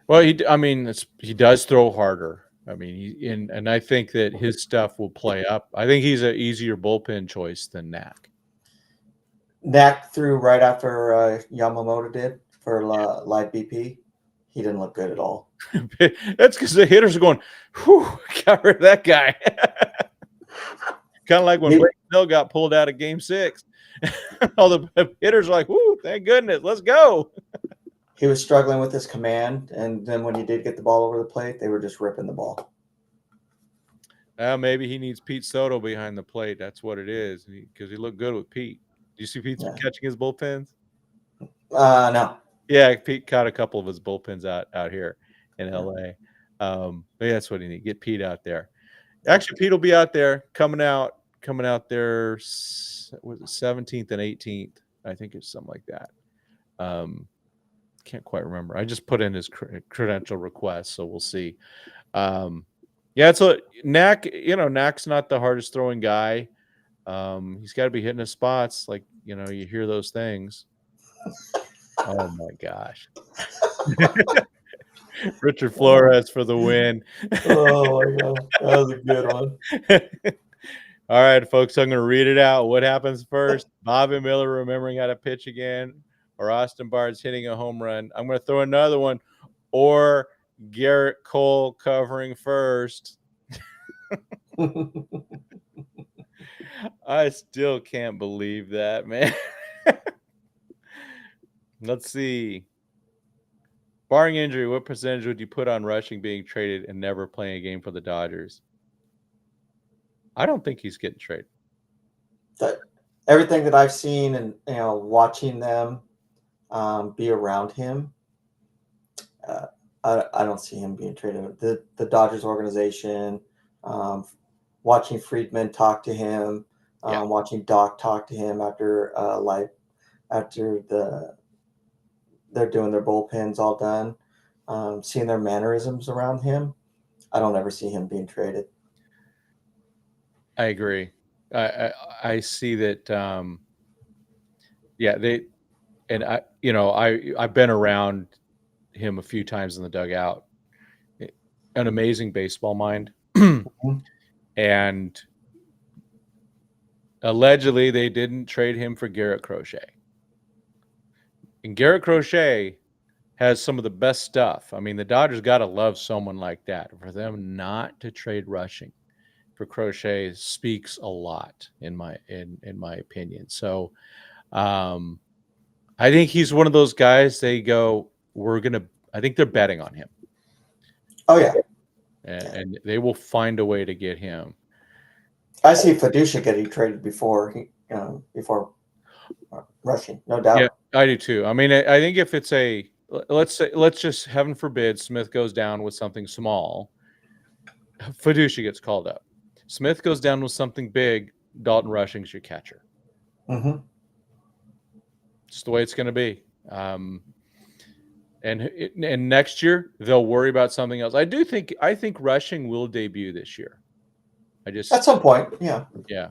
Well, he does throw harder. I mean, and I think that his stuff will play up. I think he's an easier bullpen choice than Knack. Knack threw right after Yamamoto did for live BP. He didn't look good at all. That's because the hitters are going, whew, got rid of that guy. Kind of like when Blake Snell got pulled out of Game 6. All the hitters are like, whoo, thank goodness, let's go. He was struggling with his command, and then when he did get the ball over the plate, they were just ripping the ball. Maybe he needs Pete Soto behind the plate. That's what it is, because he looked good with Pete. Do you see Pete catching his bullpens? No. Yeah, Pete caught a couple of his bullpens out here in LA. Maybe that's what he needs. Get Pete out there. Actually, Pete will be out there coming out there. Was it 17th and 18th? I think it's something like that. Can't quite remember. I just put in his credential request, so we'll see. Yeah, so Knack, Knack's not the hardest throwing guy. He's got to be hitting his spots, like you hear those things. Oh my gosh. Richard Flores for the win. Oh my God, that was a good one. All right, folks, I'm going to read it out. What happens first? Bobby Miller remembering how to pitch again, or Austin Barnes hitting a home run. I'm going to throw another one, or Garrett Cole covering first. I still can't believe that, man. Let's see. Barring injury, what percentage would you put on Rushing being traded and never playing a game for the Dodgers? I don't think he's getting traded. Everything that I've seen and watching them be around him, I don't see him being traded. The Dodgers organization, watching Friedman talk to him, watching Doc talk to him after they're doing their bullpens all done, seeing their mannerisms around him, I don't ever see him being traded. I agree. I see that. I've been around him a few times in the dugout. An amazing baseball mind, and allegedly they didn't trade him for Garrett Crochet. And Garrett Crochet has some of the best stuff. I mean, the Dodgers got to love someone like that. For them not to trade Rushing for Crochet speaks a lot in my opinion. So I think he's one of those guys they go, I think they're betting on him. Oh yeah. And they will find a way to get him. I see Fiducia getting traded before Rushing, no doubt. Yeah, I do too. I mean, I think if it's let's just, heaven forbid, Smith goes down with something small, Fiducia gets called up. Smith goes down with something big, Dalton Rushing's your catcher. Mm-hmm. It's the way it's going to be. And next year they'll worry about something else. I think Rushing will debut this year. At some point, yeah. Yeah.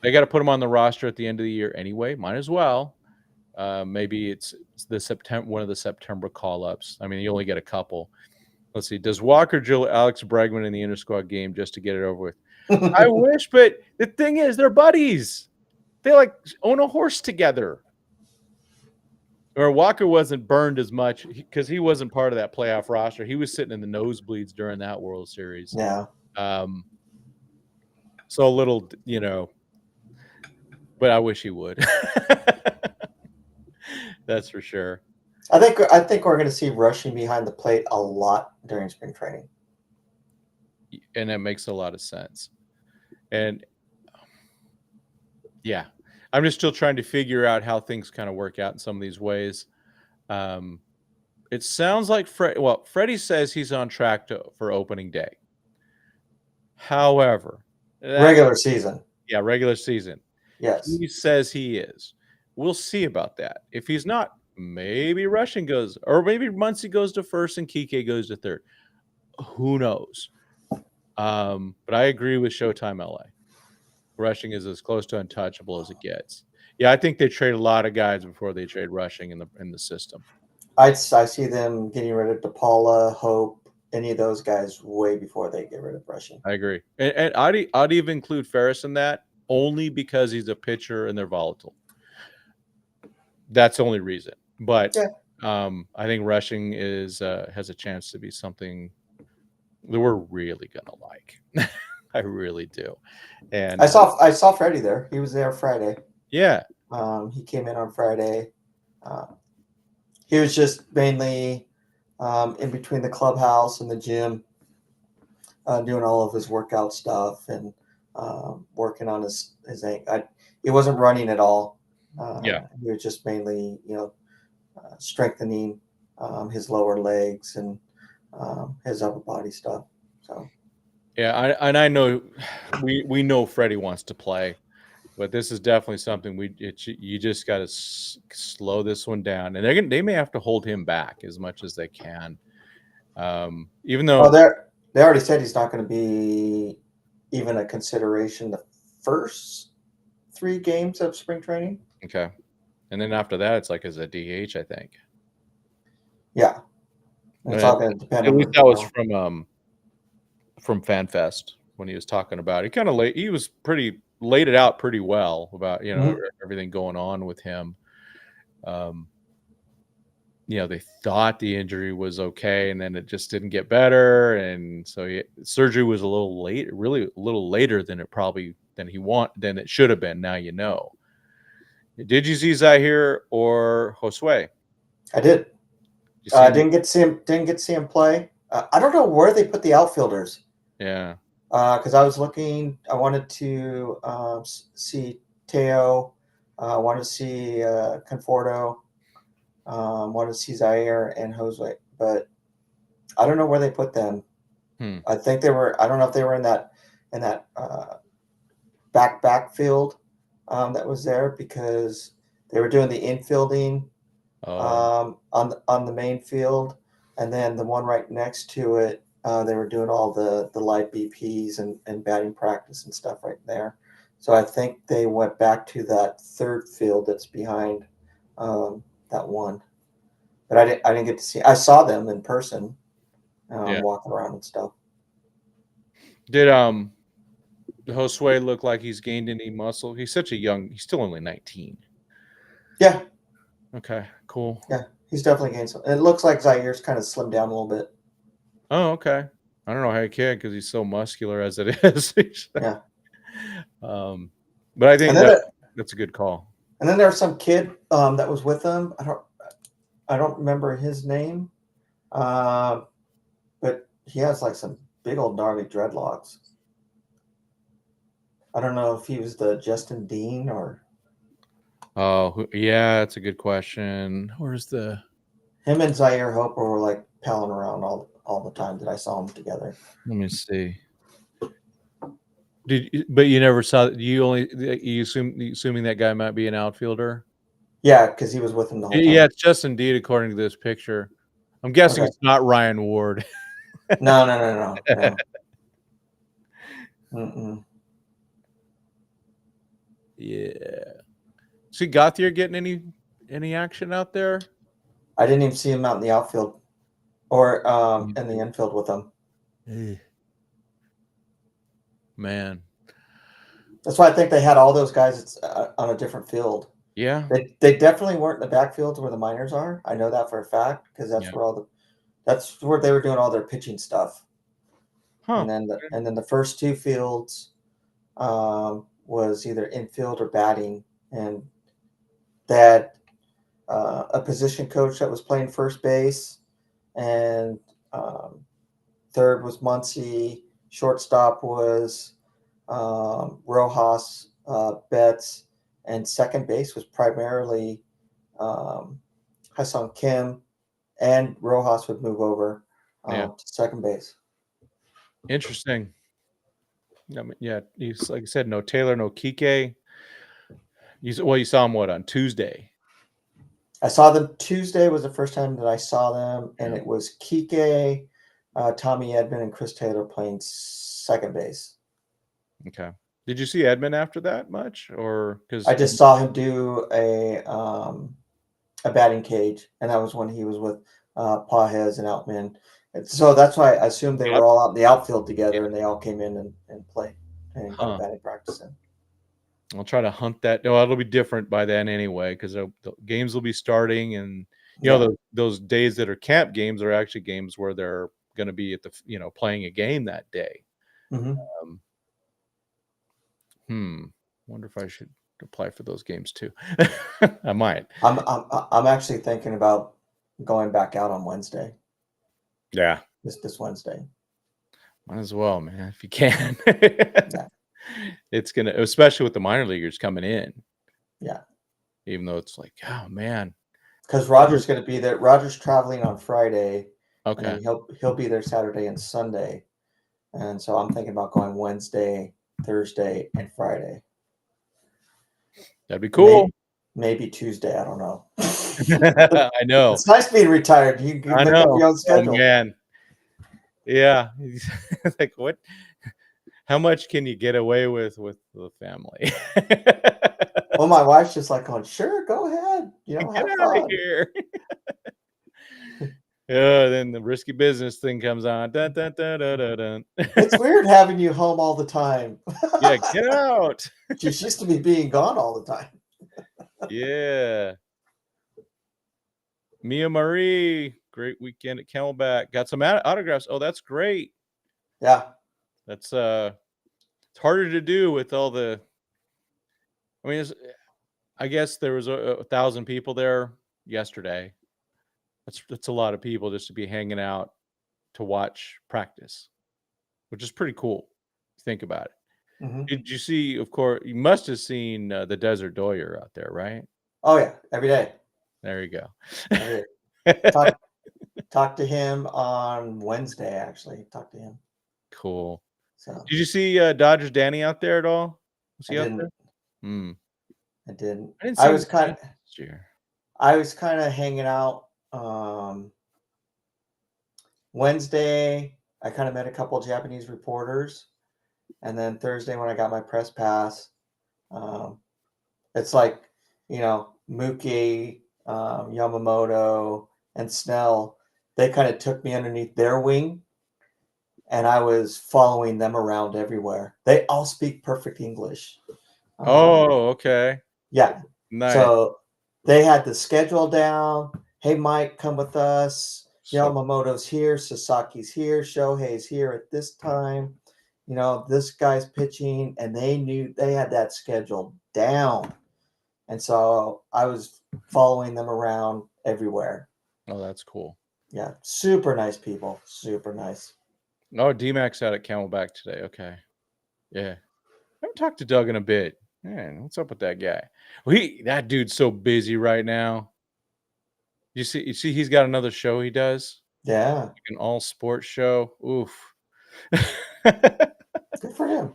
They got to put him on the roster at the end of the year anyway. Might as well. Maybe it's one of the September call-ups. I mean, you only get a couple. Let's see. Does Walker drill Alex Bregman in the inter-squad game just to get it over with? I wish, but the thing is, they're buddies. They own a horse together. Or Walker wasn't burned as much because he wasn't part of that playoff roster. He was sitting in the nosebleeds during that World Series. Yeah. So a little, but I wish he would. That's for sure. I think we're going to see Rushing behind the plate a lot during spring training. And that makes a lot of sense. And yeah, I'm just still trying to figure out how things kind of work out in some of these ways. It sounds like Freddie says he's on track for opening day. However, regular season. Yeah, regular season. Yes. He says he is. We'll see about that. If he's not, maybe Rushing goes, or maybe Muncy goes to first and Kike goes to third. Who knows? But I agree with Showtime LA. Rushing is as close to untouchable as it gets. Yeah, I think they trade a lot of guys before they trade Rushing in the system. I see them getting rid of DePaula, Hope, any of those guys way before they get rid of Rushing. I agree. And I'd even include Ferris in that only because he's a pitcher and they're volatile. That's the only reason. But yeah. I think Rushing has a chance to be something that we're really going to like. I really do. And I saw Freddie there. He was there Friday. Yeah. He came in on Friday. He was just mainly in between the clubhouse and the gym, doing all of his workout stuff and working on his ankle. He wasn't running at all. Yeah. He was just mainly, strengthening his lower legs and his upper body stuff. So Yeah, I know we know Freddie wants to play, but this is definitely something you just got to slow this one down, and they may have to hold him back as much as they can. Even though they already said he's not going to be even a consideration the first 3 games of spring training. okay, and then after that, it's like as a DH, I think. Yeah, and it's all going to depend At on least that was from FanFest when he was talking about it. He was laid it out pretty well about everything going on with him. They thought the injury was okay, and then it just didn't get better, and so surgery was a little late, really a little later than it should have been. Now Did you see Zahir or Josue? I did. Didn't get to see him play. I don't know where they put the outfielders. Yeah. Because I was looking, I wanted to see Teo, I wanted to see Conforto, wanted to see Zaire and Jose, but I don't know where they put them. I think they were. I don't know if they were in that backfield that was there because they were doing the infielding on the main field, and then the one right next to it. They were doing all the live BPs and batting practice and stuff right there. So I think they went back to that third field that's behind that one. But I didn't get to see. I saw them in person, walking around and stuff. Did Josue look like he's gained any muscle? He's he's still only 19. Yeah. Okay, cool. Yeah, he's definitely gained some. It looks like Zaire's kind of slimmed down a little bit. Oh, okay. I don't know how he can because he's so muscular as it is. Yeah. But I think that's a good call. And then there's some kid that was with him. I don't remember his name, but he has like some big old gnarly dreadlocks. I don't know if he was the Justin Dean or. Oh, yeah, that's a good question. Where's him and Zaire Hopper were like palling around all the time that I saw them together. Let me see. But you never saw assuming that guy might be an outfielder? Yeah, because he was with him the whole time. Yeah, it's Justin Dean according to this picture. I'm guessing it's not Ryan Ward. No. Mm-mm. Yeah. See Gauthier getting any action out there? I didn't even see him out in the outfield or in the infield with them. Man. That's why I think they had all those guys on a different field. Yeah. They definitely weren't in the backfield where the minors are. I know that for a fact because that's that's where they were doing all their pitching stuff. Huh. And then the first 2 fields was either infield or batting, and they had a position coach that was playing first base, and third was Muncie. Shortstop was Rojas, Betts, and second base was primarily Hassan Kim, and Rojas would move over to second base. Interesting. He's like I said, no Taylor, no Kike. You saw him on Tuesday? I saw them Tuesday was the first time that I saw them, and it was Kike, Tommy Edman, and Chris Taylor playing second base. Okay. Did you see Edman after that much, or because I just saw him do a batting cage, and that was when he was with Pajes and Outman. And so that's why I assumed they were all out in the outfield together, and they all came in and played and got batting practice in. I'll try to hunt that. No, it'll be different by then anyway, because the games will be starting, and those days that are camp games are actually games where they're going to be at the playing a game that day. Mm-hmm. Wonder if I should apply for those games too. I might. I'm actually thinking about going back out on Wednesday. Yeah, this Wednesday. Might as well, man, if you can. Yeah. It's gonna, especially with the minor leaguers coming in. Yeah. Even though it's like, oh man. Because Roger's going to be there. Roger's traveling on Friday, and Okay. then he'll be there Saturday and Sunday. And so I'm thinking about going Wednesday, Thursday, and Friday. That'd be cool. Maybe Tuesday. I don't know. I know. It's nice being retired. You can I make up know. your own Oh schedule. man. Yeah. Like what? How much can you get away with the family? Well, my wife's just like going, sure, go ahead. Get Have out of fun. here. Yeah, then the risky business thing comes on. Dun, dun, dun, dun, dun, dun. It's weird having you home all the time. Yeah, get out. She's used to be being gone all the time. Yeah. Mia Marie, great weekend at Camelback. Got some autographs. Oh, that's great. Yeah. That's it's harder to do with all the. I mean, I guess there was 1,000 people there yesterday. That's a lot of people just to be hanging out to watch practice, which is pretty cool. Think about it. Mm-hmm. Did you see? Of course, you must have seen the Desert Doyer out there, right? Oh yeah, every day. There you go. Every day. Talked to him on Wednesday. Actually, talked to him. Cool. So did you see Dodgers Danny out there at all? Was he I out didn't. there? I didn't. I didn't see I him was kind of. last year. I was kind of hanging out. Wednesday, I kind of met a couple of Japanese reporters, and then Thursday when I got my press pass, it's like Mookie, Yamamoto, and Snell. They kind of took me underneath their wing, and I was following them around everywhere. They all speak perfect English. Oh, okay. Yeah. Nice. So they had the schedule down. Hey, Mike, come with us. So, Yamamoto's here. Sasaki's here. Shohei's here at this time. This guy's pitching, and they had that schedule down. And so I was following them around everywhere. oh, that's cool. Yeah. Super nice people. Super nice. Oh, D-Mac's out at Camelback today. Okay. Yeah. I haven't talked to Doug in a bit. Man, what's up with that guy? Well, that dude's so busy right now. You see he's got another show he does? Yeah. Like an all sports show. Oof. Good for him.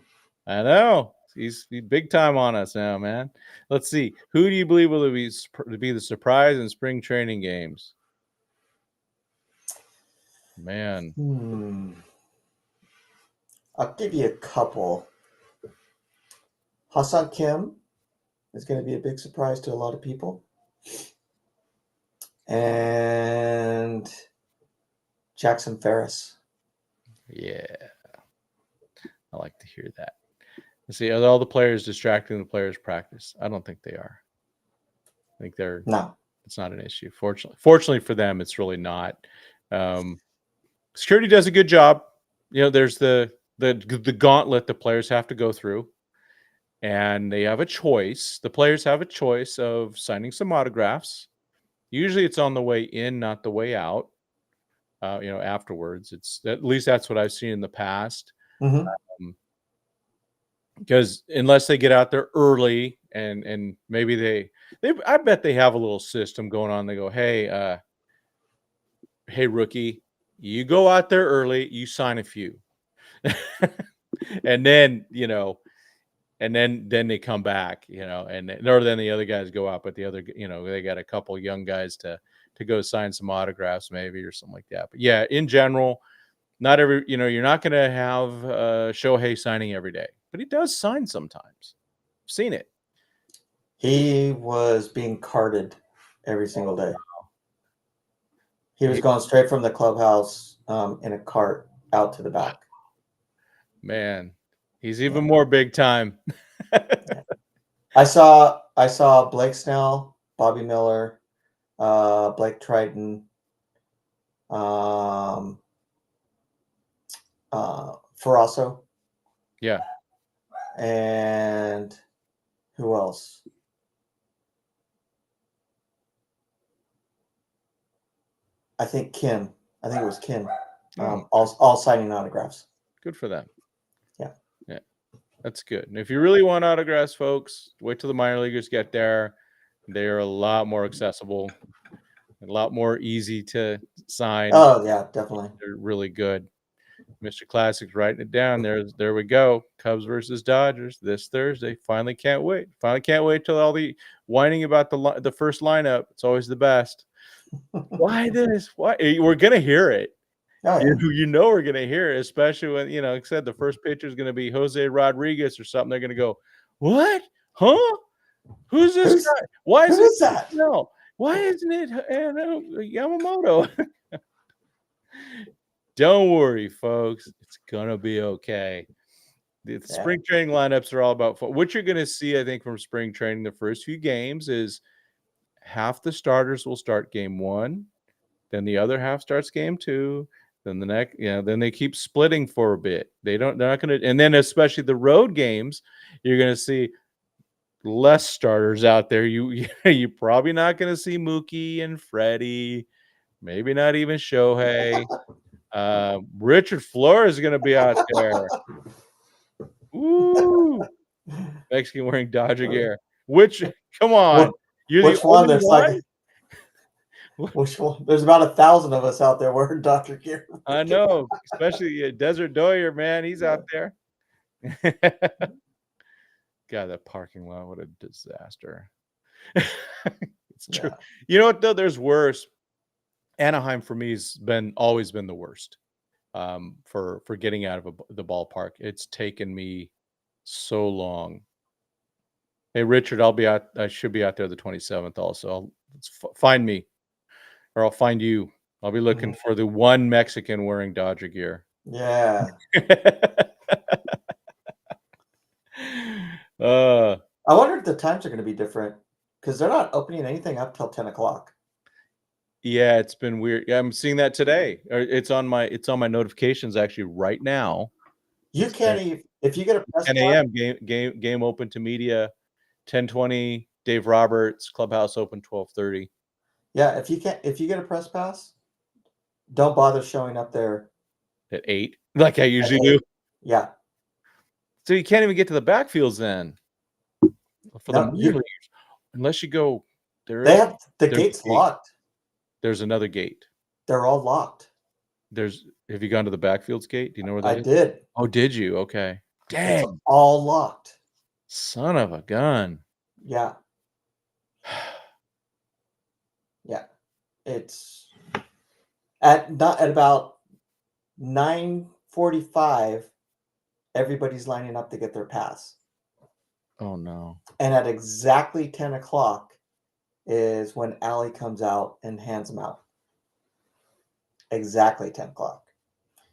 I know. He's big time on us now, man. Let's see. Who do you believe will be the surprise in spring training games? Man. I'll give you a couple. Hassan Kim is going to be a big surprise to a lot of people. And Jackson Ferris. Yeah. I like to hear that. Let's see, are all the players distracting the players' practice? I don't think they are. I think No. It's not an issue. Fortunately for them, it's really not. Security does a good job. There's the gauntlet the players have to go through, and they have a choice. The players have a choice of signing some autographs. Usually, it's on the way in, not the way out. Afterwards. It's at least that's what I've seen in the past. Mm-hmm. Because unless they get out there early and maybe I bet they have a little system going on. They go, hey rookie, you go out there early, you sign a few, and then then they come back, or then the other guys go out, but the other, they got a couple young guys to go sign some autographs maybe or something like that. But yeah, in general, not every, you're not going to have Shohei signing every day, but he does sign sometimes. I've seen it. He was being carted every single day. He was going straight from the clubhouse in a cart out to the back. Man, he's even more big time. Yeah. I saw Blake Snell, Bobby Miller, Blake Triton, Ferrasso. Yeah. And who else? I think Kim. I think it was Kim. All signing autographs. Good for them. Yeah. Yeah. That's good. And if you really want autographs, folks, wait till the minor leaguers get there. They are a lot more accessible, a lot more easy to sign. Oh yeah, definitely. They're really good. Mr. Classic's writing it down. There we go. Cubs versus Dodgers this Thursday. Finally can't wait. Finally can't wait till all the whining about the first lineup. It's always the best. Why this? Why? We're gonna hear it. Oh yeah. You know we're gonna hear it, especially when like I said, the first pitcher is gonna be Jose Rodriguez or something. They're gonna go, what? Huh? Who's this guy? Why Who is that? No. Why isn't it Yamamoto? Don't worry, folks. It's gonna be okay. The spring training lineups are all about fun. What you're gonna see, I think, from spring training, the first few games is half the starters will start game 1, then the other half starts game 2, then the next, then they keep splitting for a bit. They're not gonna, and then especially the road games, you're gonna see less starters out there. You're probably not gonna see Mookie and Freddie, maybe not even Shohei. Richard Flores is going to be out there. Ooh, Mexican wearing Dodger gear. Which, come on, you're which the one? only There's one? which one? There's about 1,000 of us out there wearing Dodger gear. I know, especially Desert Doyer, man. He's out there. God, that parking lot, what a disaster. It's true. Yeah. You know what, though? There's worse. Anaheim for me has always been the worst. For getting out of the ballpark. It's taken me so long. Hey, Richard, I should be out there the 27th also. Find me, or I'll find you. I'll be looking for the one Mexican wearing Dodger gear. Yeah. I wonder if the times are going to be different because they're not opening anything up till 10 o'clock. Yeah, it's been weird. Yeah, I'm seeing that today. It's on my notifications actually right now. You can't even if you get a press 10 a.m. game open to media, 10:20. Dave Roberts clubhouse open 12:30. Yeah, if you get a press pass, don't bother showing up there at 8, like I usually do. Yeah. So you can't even get to the backfields then. For the minor leaguers, unless you go, the gate's locked. There's another gate. They're all locked. Have you gone to the backfields gate? Do you know where that is? I did. Oh, did you? Okay. Dang. It's all locked. Son of a gun. Yeah. Yeah. It's at about 9:45, everybody's lining up to get their pass. Oh no. And at exactly 10 o'clock is when Allie comes out and hands them out. Exactly 10 o'clock.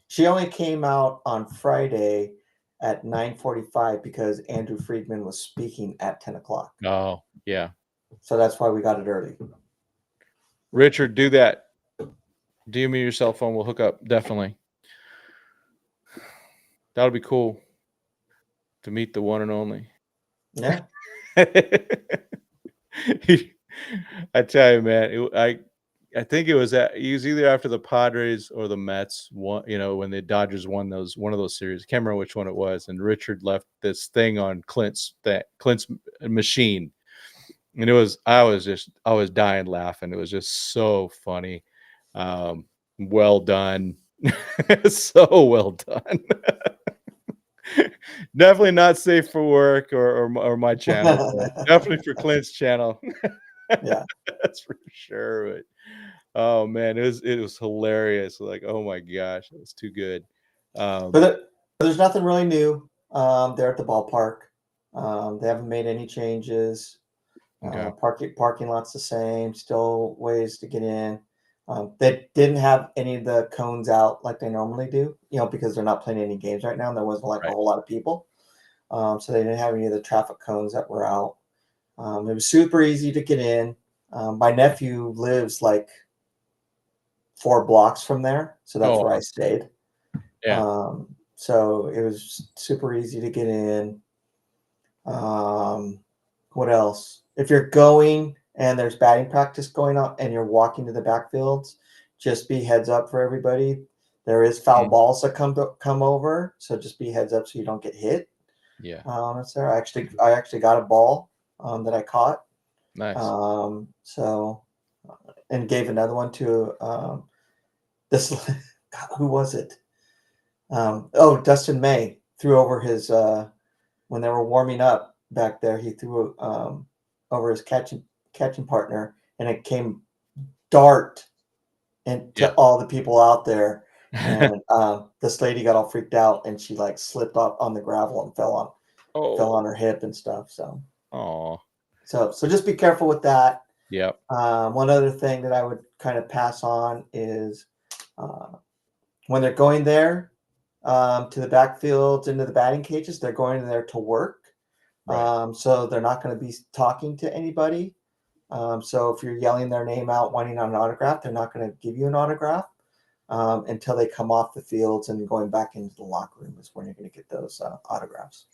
She only came out on Friday at 9:45 because Andrew Friedman was speaking at 10 o'clock. Oh, yeah. So that's why we got it early. Richard, do that. DM me your cell phone. We'll hook up. Definitely. That'll be cool to meet the one and only. Yeah. I tell you, man, I think it was either after the Padres or the Mets won, when the Dodgers won one of those series. I can't remember which one it was. And Richard left this thing on Clint's machine. And I was dying laughing. It was just so funny. Well done. So well done. Definitely not safe for work or my channel. Definitely for Clint's channel. Yeah. That's for sure. But, oh man, it was hilarious. Like, oh my gosh, it was too good. But there's nothing really new there at the ballpark. They haven't made any changes. Okay. Parking lot's the same. Still ways to get in. They didn't have any of the cones out like they normally do, because they're not playing any games right now, and there wasn't a whole lot of people. So they didn't have any of the traffic cones that were out. It was super easy to get in. My nephew lives like 4 blocks from there, so that's where I stayed. Yeah. So it was super easy to get in. What else? If you're going and there's batting practice going on and you're walking to the backfields, just be heads up for everybody. There is foul balls that come over, so just be heads up so you don't get hit. Yeah. It's there. I actually got a ball that I caught. Nice. And gave another one to this. God, who was it? Dustin May threw over his when they were warming up back there. He threw over his catching partner, and it came dart into all the people out there. And this lady got all freaked out, and she like slipped off on the gravel and fell on her hip and stuff. So, so just be careful with that. Yep. One other thing that I would kind of pass on is when they're going there to the backfields, into the batting cages, they're going there to work. Right. So they're not going to be talking to anybody. So if you're yelling their name out, wanting an autograph, they're not going to give you an autograph until they come off the fields and going back into the locker room is when you're going to get those autographs.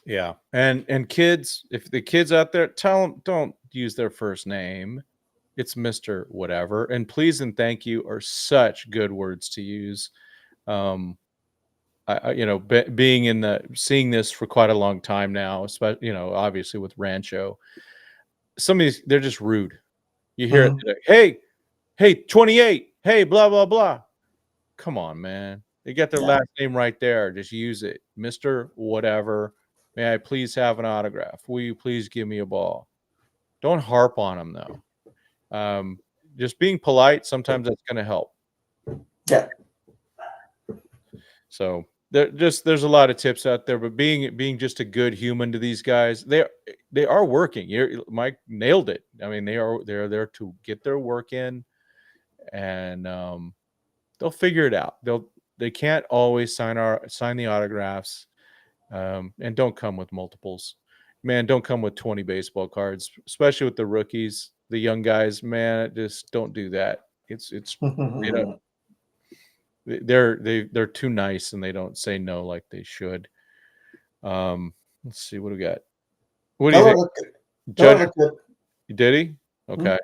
Yeah. And kids, if the kids out there, tell them, don't use their first name. It's Mr. Whatever. And please and thank you are such good words to use. Seeing this for quite a long time now, especially, obviously with Rancho, some of these, they're just rude. You hear it today. Hey, 28. Hey, blah, blah, blah. Come on, man. They got their last name right there. Just use it. Mr. Whatever. May I please have an autograph? Will you please give me a ball? Don't harp on them, though. Just being polite, sometimes that's going to help. Yeah. So there's a lot of tips out there, but being just a good human to these guys, they are working. Mike nailed it. I mean, they're there to get their work in, and they'll figure it out. They can't always sign the autographs, and don't come with multiples. Man, don't come with 20 baseball cards, especially with the rookies, the young guys. Man, just don't do that. It's they're too nice and they don't say no like they should. Let's see what we got. What do you think? Judge, did he? Okay.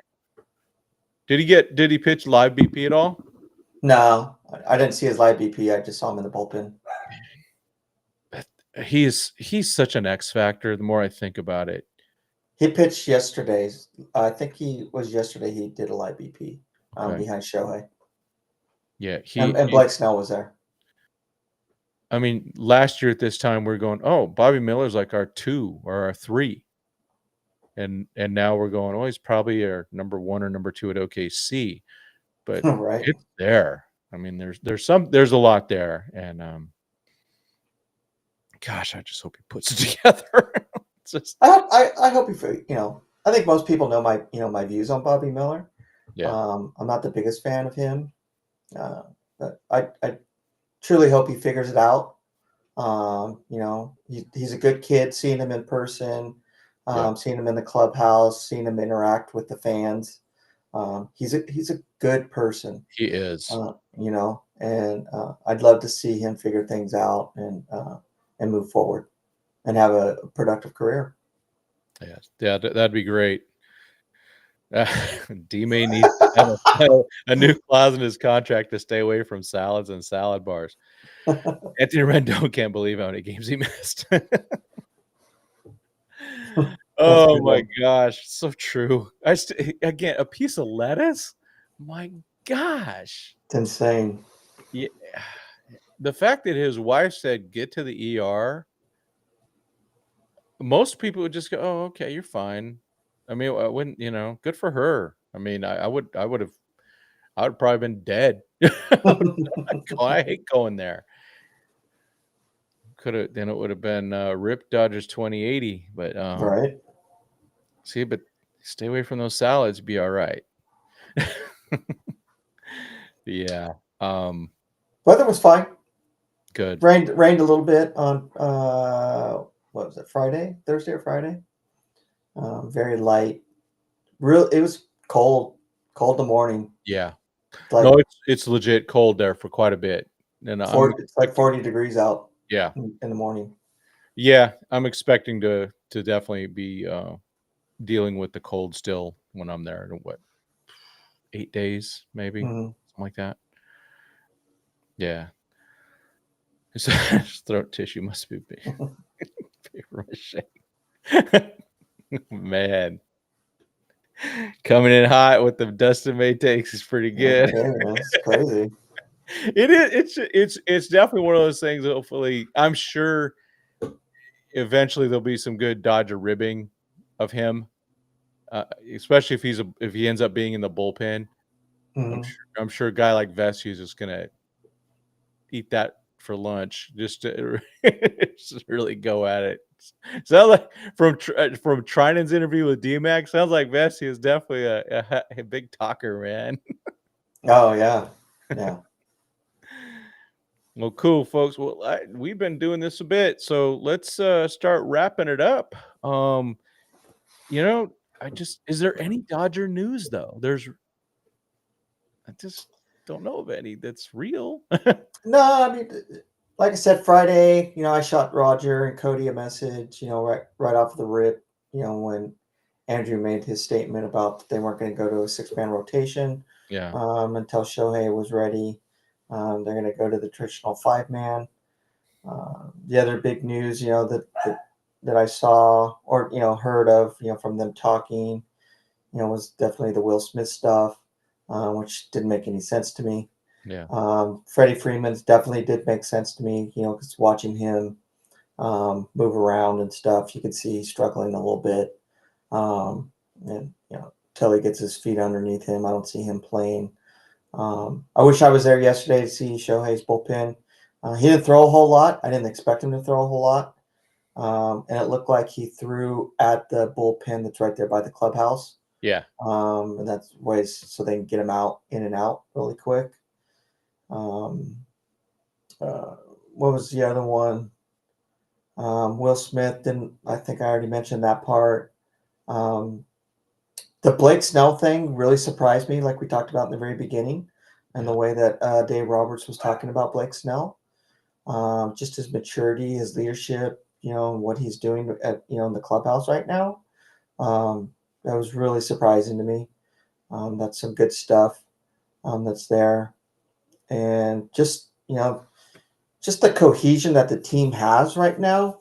Did he pitch live BP at all? No, I didn't see his live BP. I just saw him in the bullpen. He's such an X factor. The more I think about it, he pitched yesterday. I think he was yesterday. He did a live BP behind Shohei. Yeah, and Blake Snell was there. I mean, last year at this time we're going, oh, Bobby Miller's like our 2 or our 3, and now we're going, oh, he's probably our number 1 or number 2 at OKC, but right. It's there. I mean, there's a lot there, and gosh, I just hope he puts it together. I hope I think most people know my views on Bobby Miller. Yeah. I'm not the biggest fan of him, but I truly hope he figures it out. He's a good kid. Seeing him in person, seeing him in the clubhouse, seeing him interact with the fans. He's a good person. He is. And I'd love to see him figure things out and move forward and have a productive career. Yeah, that'd be great. D-May needs to have a new clause in his contract to stay away from salads and salad bars. Anthony Rendon can't believe how many games he missed. Oh my gosh, so true. Again, a piece of lettuce? My gosh. It's insane. Yeah. The fact that his wife said get to the ER, most people would just go, oh, okay, you're fine. I mean, I wouldn't, good for her. I mean, I would probably been dead. I hate going there. Then it would have been RIP Dodgers 2080, but right. See, but stay away from those salads, be all right. Yeah. Weather was fine. Good. Rained a little bit on what was it, Thursday or Friday? Very light. It was cold in the morning. Yeah. No, it's legit cold there for quite a bit. And it's like 40 degrees out. Yeah. In the morning. Yeah, I'm expecting to definitely be dealing with the cold still when I'm there. 8 days, maybe, something like that. Yeah. His throat tissue must be big. Paper mache. Man. Coming in hot with the Dustin May takes is pretty good. Okay, man, it's crazy. It is. It's definitely one of those things. Hopefully, I'm sure eventually there'll be some good Dodger ribbing of him, especially if he ends up being in the bullpen. Mhm. I'm sure a guy like Vesu's is gonna eat that for lunch just to just really go at it. Sounds like from Trinan's interview with D-Mac, sounds like Vesu is definitely a big talker, man. Oh yeah, yeah. Well, cool, folks. Well, we've been doing this a bit, so let's start wrapping it up. Um, is there any Dodger news though? I just don't know of any that's real. No, I mean, like I said, Friday, I shot Roger and Cody a message, right off the rip, when Andrew made his statement about they weren't going to go to a 6-man rotation Yeah, until Shohei was ready. They're going to go to the traditional 5-man. The other big news, that I saw or heard of, from them talking, was definitely the Will Smith stuff, which didn't make any sense to me. yeah, Freddie Freeman's definitely did make sense to me, because watching him move around and stuff, you could see he's struggling a little bit. And till he gets his feet underneath him, I don't see him playing. I wish I was there yesterday to see Shohei's bullpen. He didn't throw a whole lot. I didn't expect him to throw a whole lot. And it looked like he threw at the bullpen that's right there by the clubhouse. yeah. And that's ways so they can get him out in and out really quick. Um, what was the other one? Will Smith didn't. I think I already mentioned that part. Um, the Blake Snell thing really surprised me, like we talked about in the very beginning, and Yeah. the way that Dave Roberts was talking about Blake Snell, just his maturity, his leadership, and what he's doing at in the clubhouse right now. That was really surprising to me. That's some good stuff that's there, and just the cohesion that the team has right now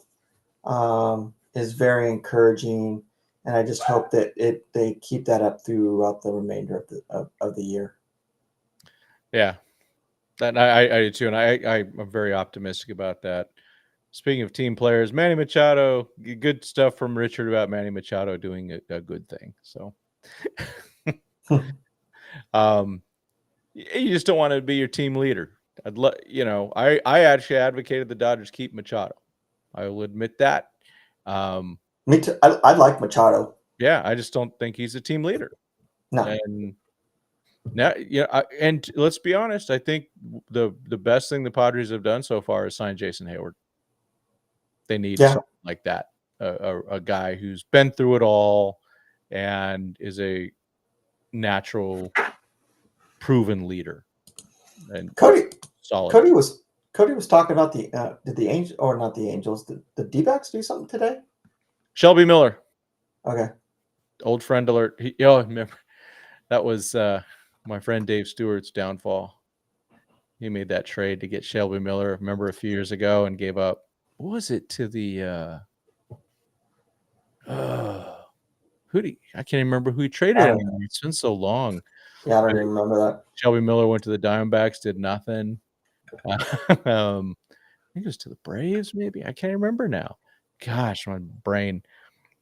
is very encouraging, and I just hope that they keep that up throughout the remainder of the year. Yeah, that I do too, and I'm very optimistic about that. Speaking of team players, Manny Machado, good stuff from Richard about Manny Machado doing a good thing. So, um, you just don't want to be your team leader. I actually advocated the Dodgers keep Machado. I will admit that. Me too. I like Machado. Yeah, I just don't think he's a team leader. No. And now, and let's be honest, I think the best thing the Padres have done so far is sign Jason Hayward. They need Yeah. something like that, a guy who's been through it all and is a natural, proven leader and Cody solid. Cody was talking about did the Angels or not the Angels? Did the D-backs do something today? Shelby Miller, Okay. old friend alert. Remember that was my friend Dave Stewart's downfall. He made that trade to get Shelby Miller, remember a few years ago, and gave up. What was it to the I can't even remember who he traded anymore. It's been so long. Yeah, I don't even remember that. Shelby Miller went to the Diamondbacks, did nothing. I think it was to the Braves, maybe. I can't remember now. Gosh, my brain.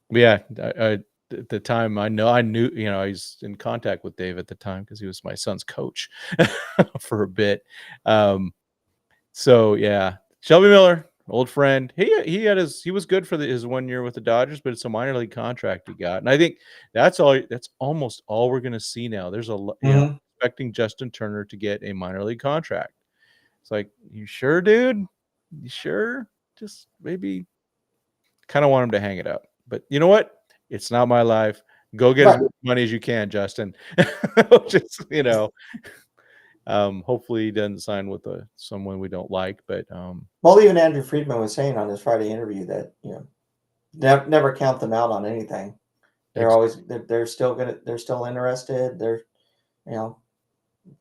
But yeah, at the time, I knew, I was in contact with Dave at the time because he was my son's coach for a bit. So yeah, Shelby Miller, old friend. He was good for his 1 year with the Dodgers, but it's a minor league contract he got, and I think that's almost all we're gonna see now. There's expecting Justin Turner to get a minor league contract. It's like, you sure, dude? You sure? Just maybe kind of want him to hang it up. But you know what? It's not my life. Go get as much money as you can, Justin. Just, hopefully he doesn't sign with someone we don't like. But Well, even Andrew Friedman was saying on his Friday interview that never count them out on anything. They're always they're still interested.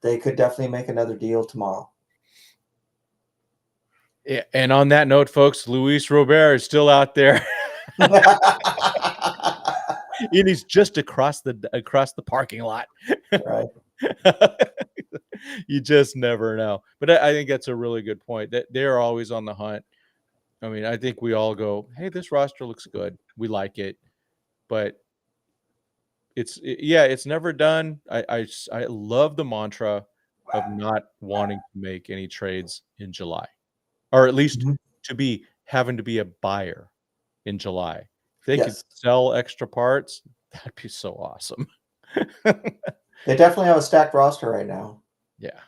They could definitely make another deal tomorrow. Yeah, and on that note, folks, Luis Robert is still out there. And he's just across the parking lot. Right. You just never know. But I think that's a really good point, that they're always on the hunt. I mean, I think we all go, hey, this roster looks good. We like it. But it's never done. I love the mantra of not wanting to make any trades in July, or at least Mhm. to be having to be a buyer in July. If they could Yes. sell extra parts, that'd be so awesome. They definitely have a stacked roster right now. Yeah.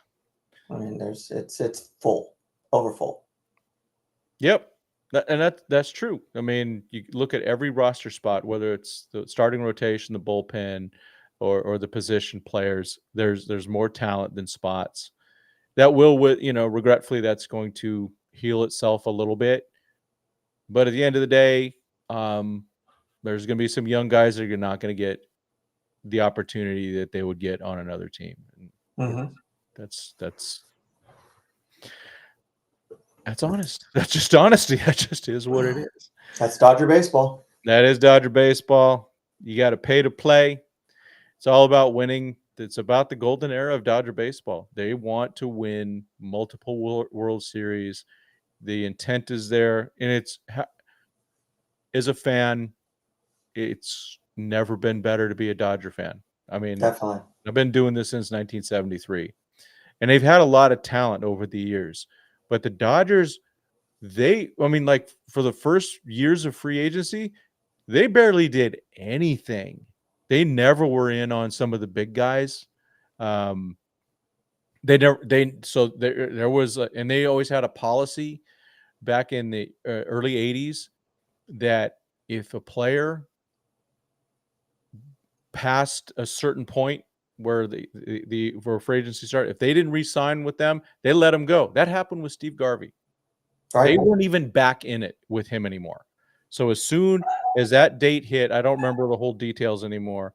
I mean, it's full, over full. Yep. That's true. I mean, you look at every roster spot, whether it's the starting rotation, the bullpen, or the position players. There's more talent than spots. That will, regretfully, that's going to heal itself a little bit. But at the end of the day, there's going to be some young guys that are not going to get the opportunity that they would get on another team. And Mhm. that's honest. That's just honesty. That just is what it is. That's Dodger baseball. That is Dodger baseball. You got to pay to play. It's all about winning. It's about the golden era of Dodger baseball. They want to win multiple World Series. The intent is there, and as a fan, it's never been better to be a Dodger fan. I mean, Definitely. I've been doing this since 1973, and they've had a lot of talent over the years. But the Dodgers, like for the first years of free agency, they barely did anything. They never were in on some of the big guys. There was, and they always had a policy back in the early 80s that if a player past a certain point where for free agency start, if they didn't re-sign with them, they let him go. That happened with Steve Garvey. Right. They weren't even back in it with him anymore. So as soon as that date hit, I don't remember the whole details anymore.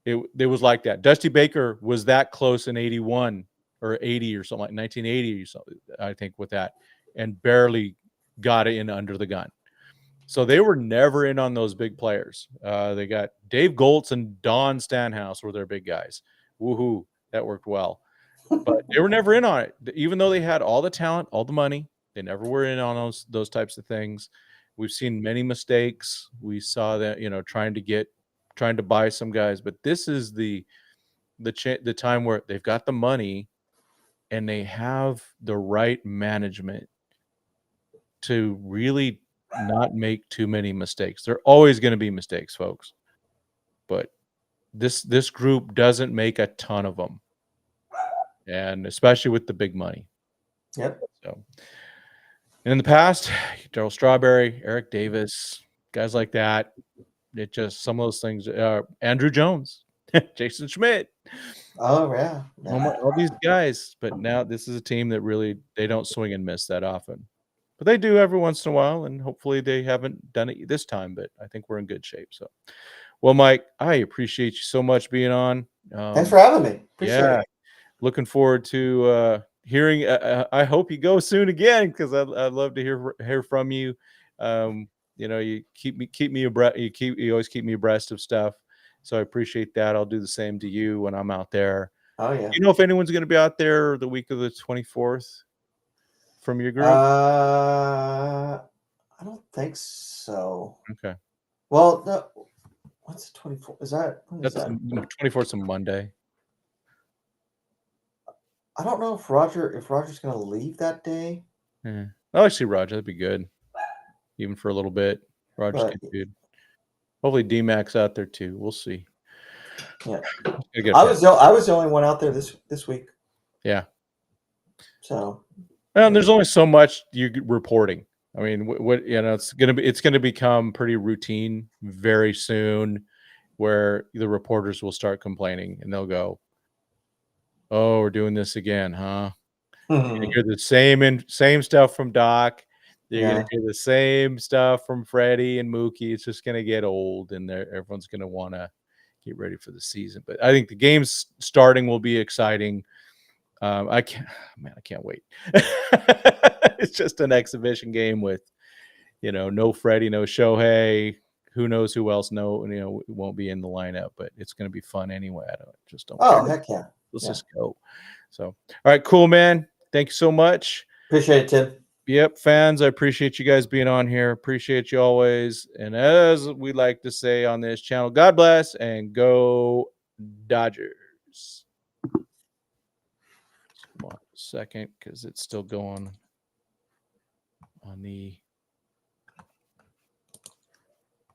It was like that. Dusty Baker was that close in 81 or 80 or something, like 1980 or something, I think, with that, and barely got it in under the gun. So they were never in on those big players. They got Dave Goltz and Don Stanhouse were their big guys. Woohoo. That worked well. But they were never in on it. Even though they had all the talent, all the money, they never were in on those types of things. We've seen many mistakes. We saw that, trying to buy some guys, but this is the time where they've got the money and they have the right management to really not make too many mistakes. There are always going to be mistakes, folks, but this group doesn't make a ton of them, and especially with the big money. Yep. So, and in the past, Darryl Strawberry, Eric Davis, guys like that. It just, some of those things. Andrew Jones, Jason Schmidt. Oh yeah. All these guys, but now this is a team that really, they don't swing and miss that often, but they do every once in a while, and hopefully they haven't done it this time. But I think we're in good shape. So, well, Mike, I appreciate you so much being on. Thanks for having me. Appreciate it. Looking forward to hearing. I hope you go soon again, because I'd love to hear from you. You keep me abreast. You always keep me abreast of stuff. So I appreciate that. I'll do the same to you when I'm out there. Oh yeah. Do you know if anyone's going to be out there the week of the 24th from your group? I don't think so. Okay. Well, no. What's the 24th? Is that? That's 24th, a Monday. I don't know if Roger's going to leave that day. Yeah. I'll actually see Roger. That'd be good, even for a little bit. Roger's But, good dude. Hopefully D-Mac's out there too. We'll see. Yeah. I was the only one out there this week. Yeah. So. Well, there's only so much you reporting. I mean, it's going to become pretty routine very soon, where the reporters will start complaining and they'll go, "Oh, we're doing this again, huh?" You're going to hear the same stuff from Doc. You're going to hear the same stuff from Freddie and Mookie. It's just going to get old, and everyone's going to want to get ready for the season. But I think the games starting will be exciting. I can't wait. It's just an exhibition game with, no Freddie, no Shohei. Who knows who else won't be in the lineup, but it's going to be fun anyway. I don't Oh, care. heck yeah. Let's Yeah. just go. So, all right, cool, man. Thank you so much. Appreciate it, Tim. Yep, fans, I appreciate you guys being on here. Appreciate you always. And as we like to say on this channel, God bless and go Dodgers. Come on a second, because it's still going on the.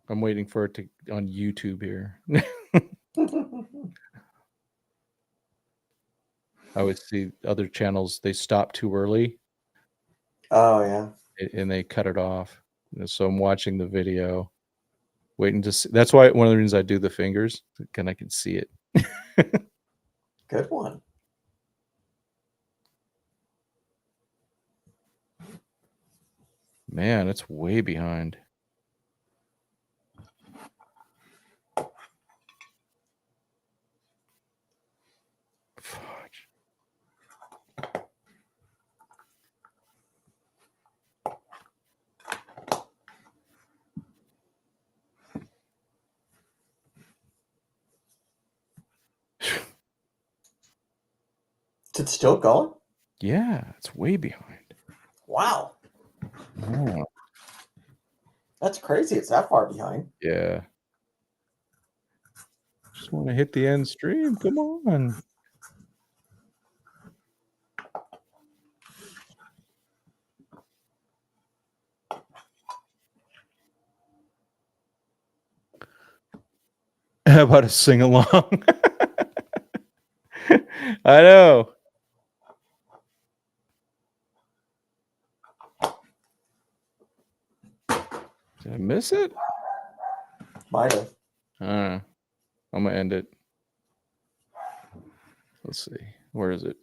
I'm waiting for it to on YouTube here. I always see other channels, they stop too early. Oh, yeah. And they cut it off. So I'm watching the video, waiting to see. That's why one of the reasons I do the fingers, and I can see it. Good one. Man, it's way behind. Fudge. Is it still going? Yeah, it's way behind. Wow. Oh, That's crazy. It's that far behind. yeah. Just want to hit the end stream. Come on. How about a sing along? I know. Did I miss it? Might have. I'm gonna end it. Let's see. Where is it?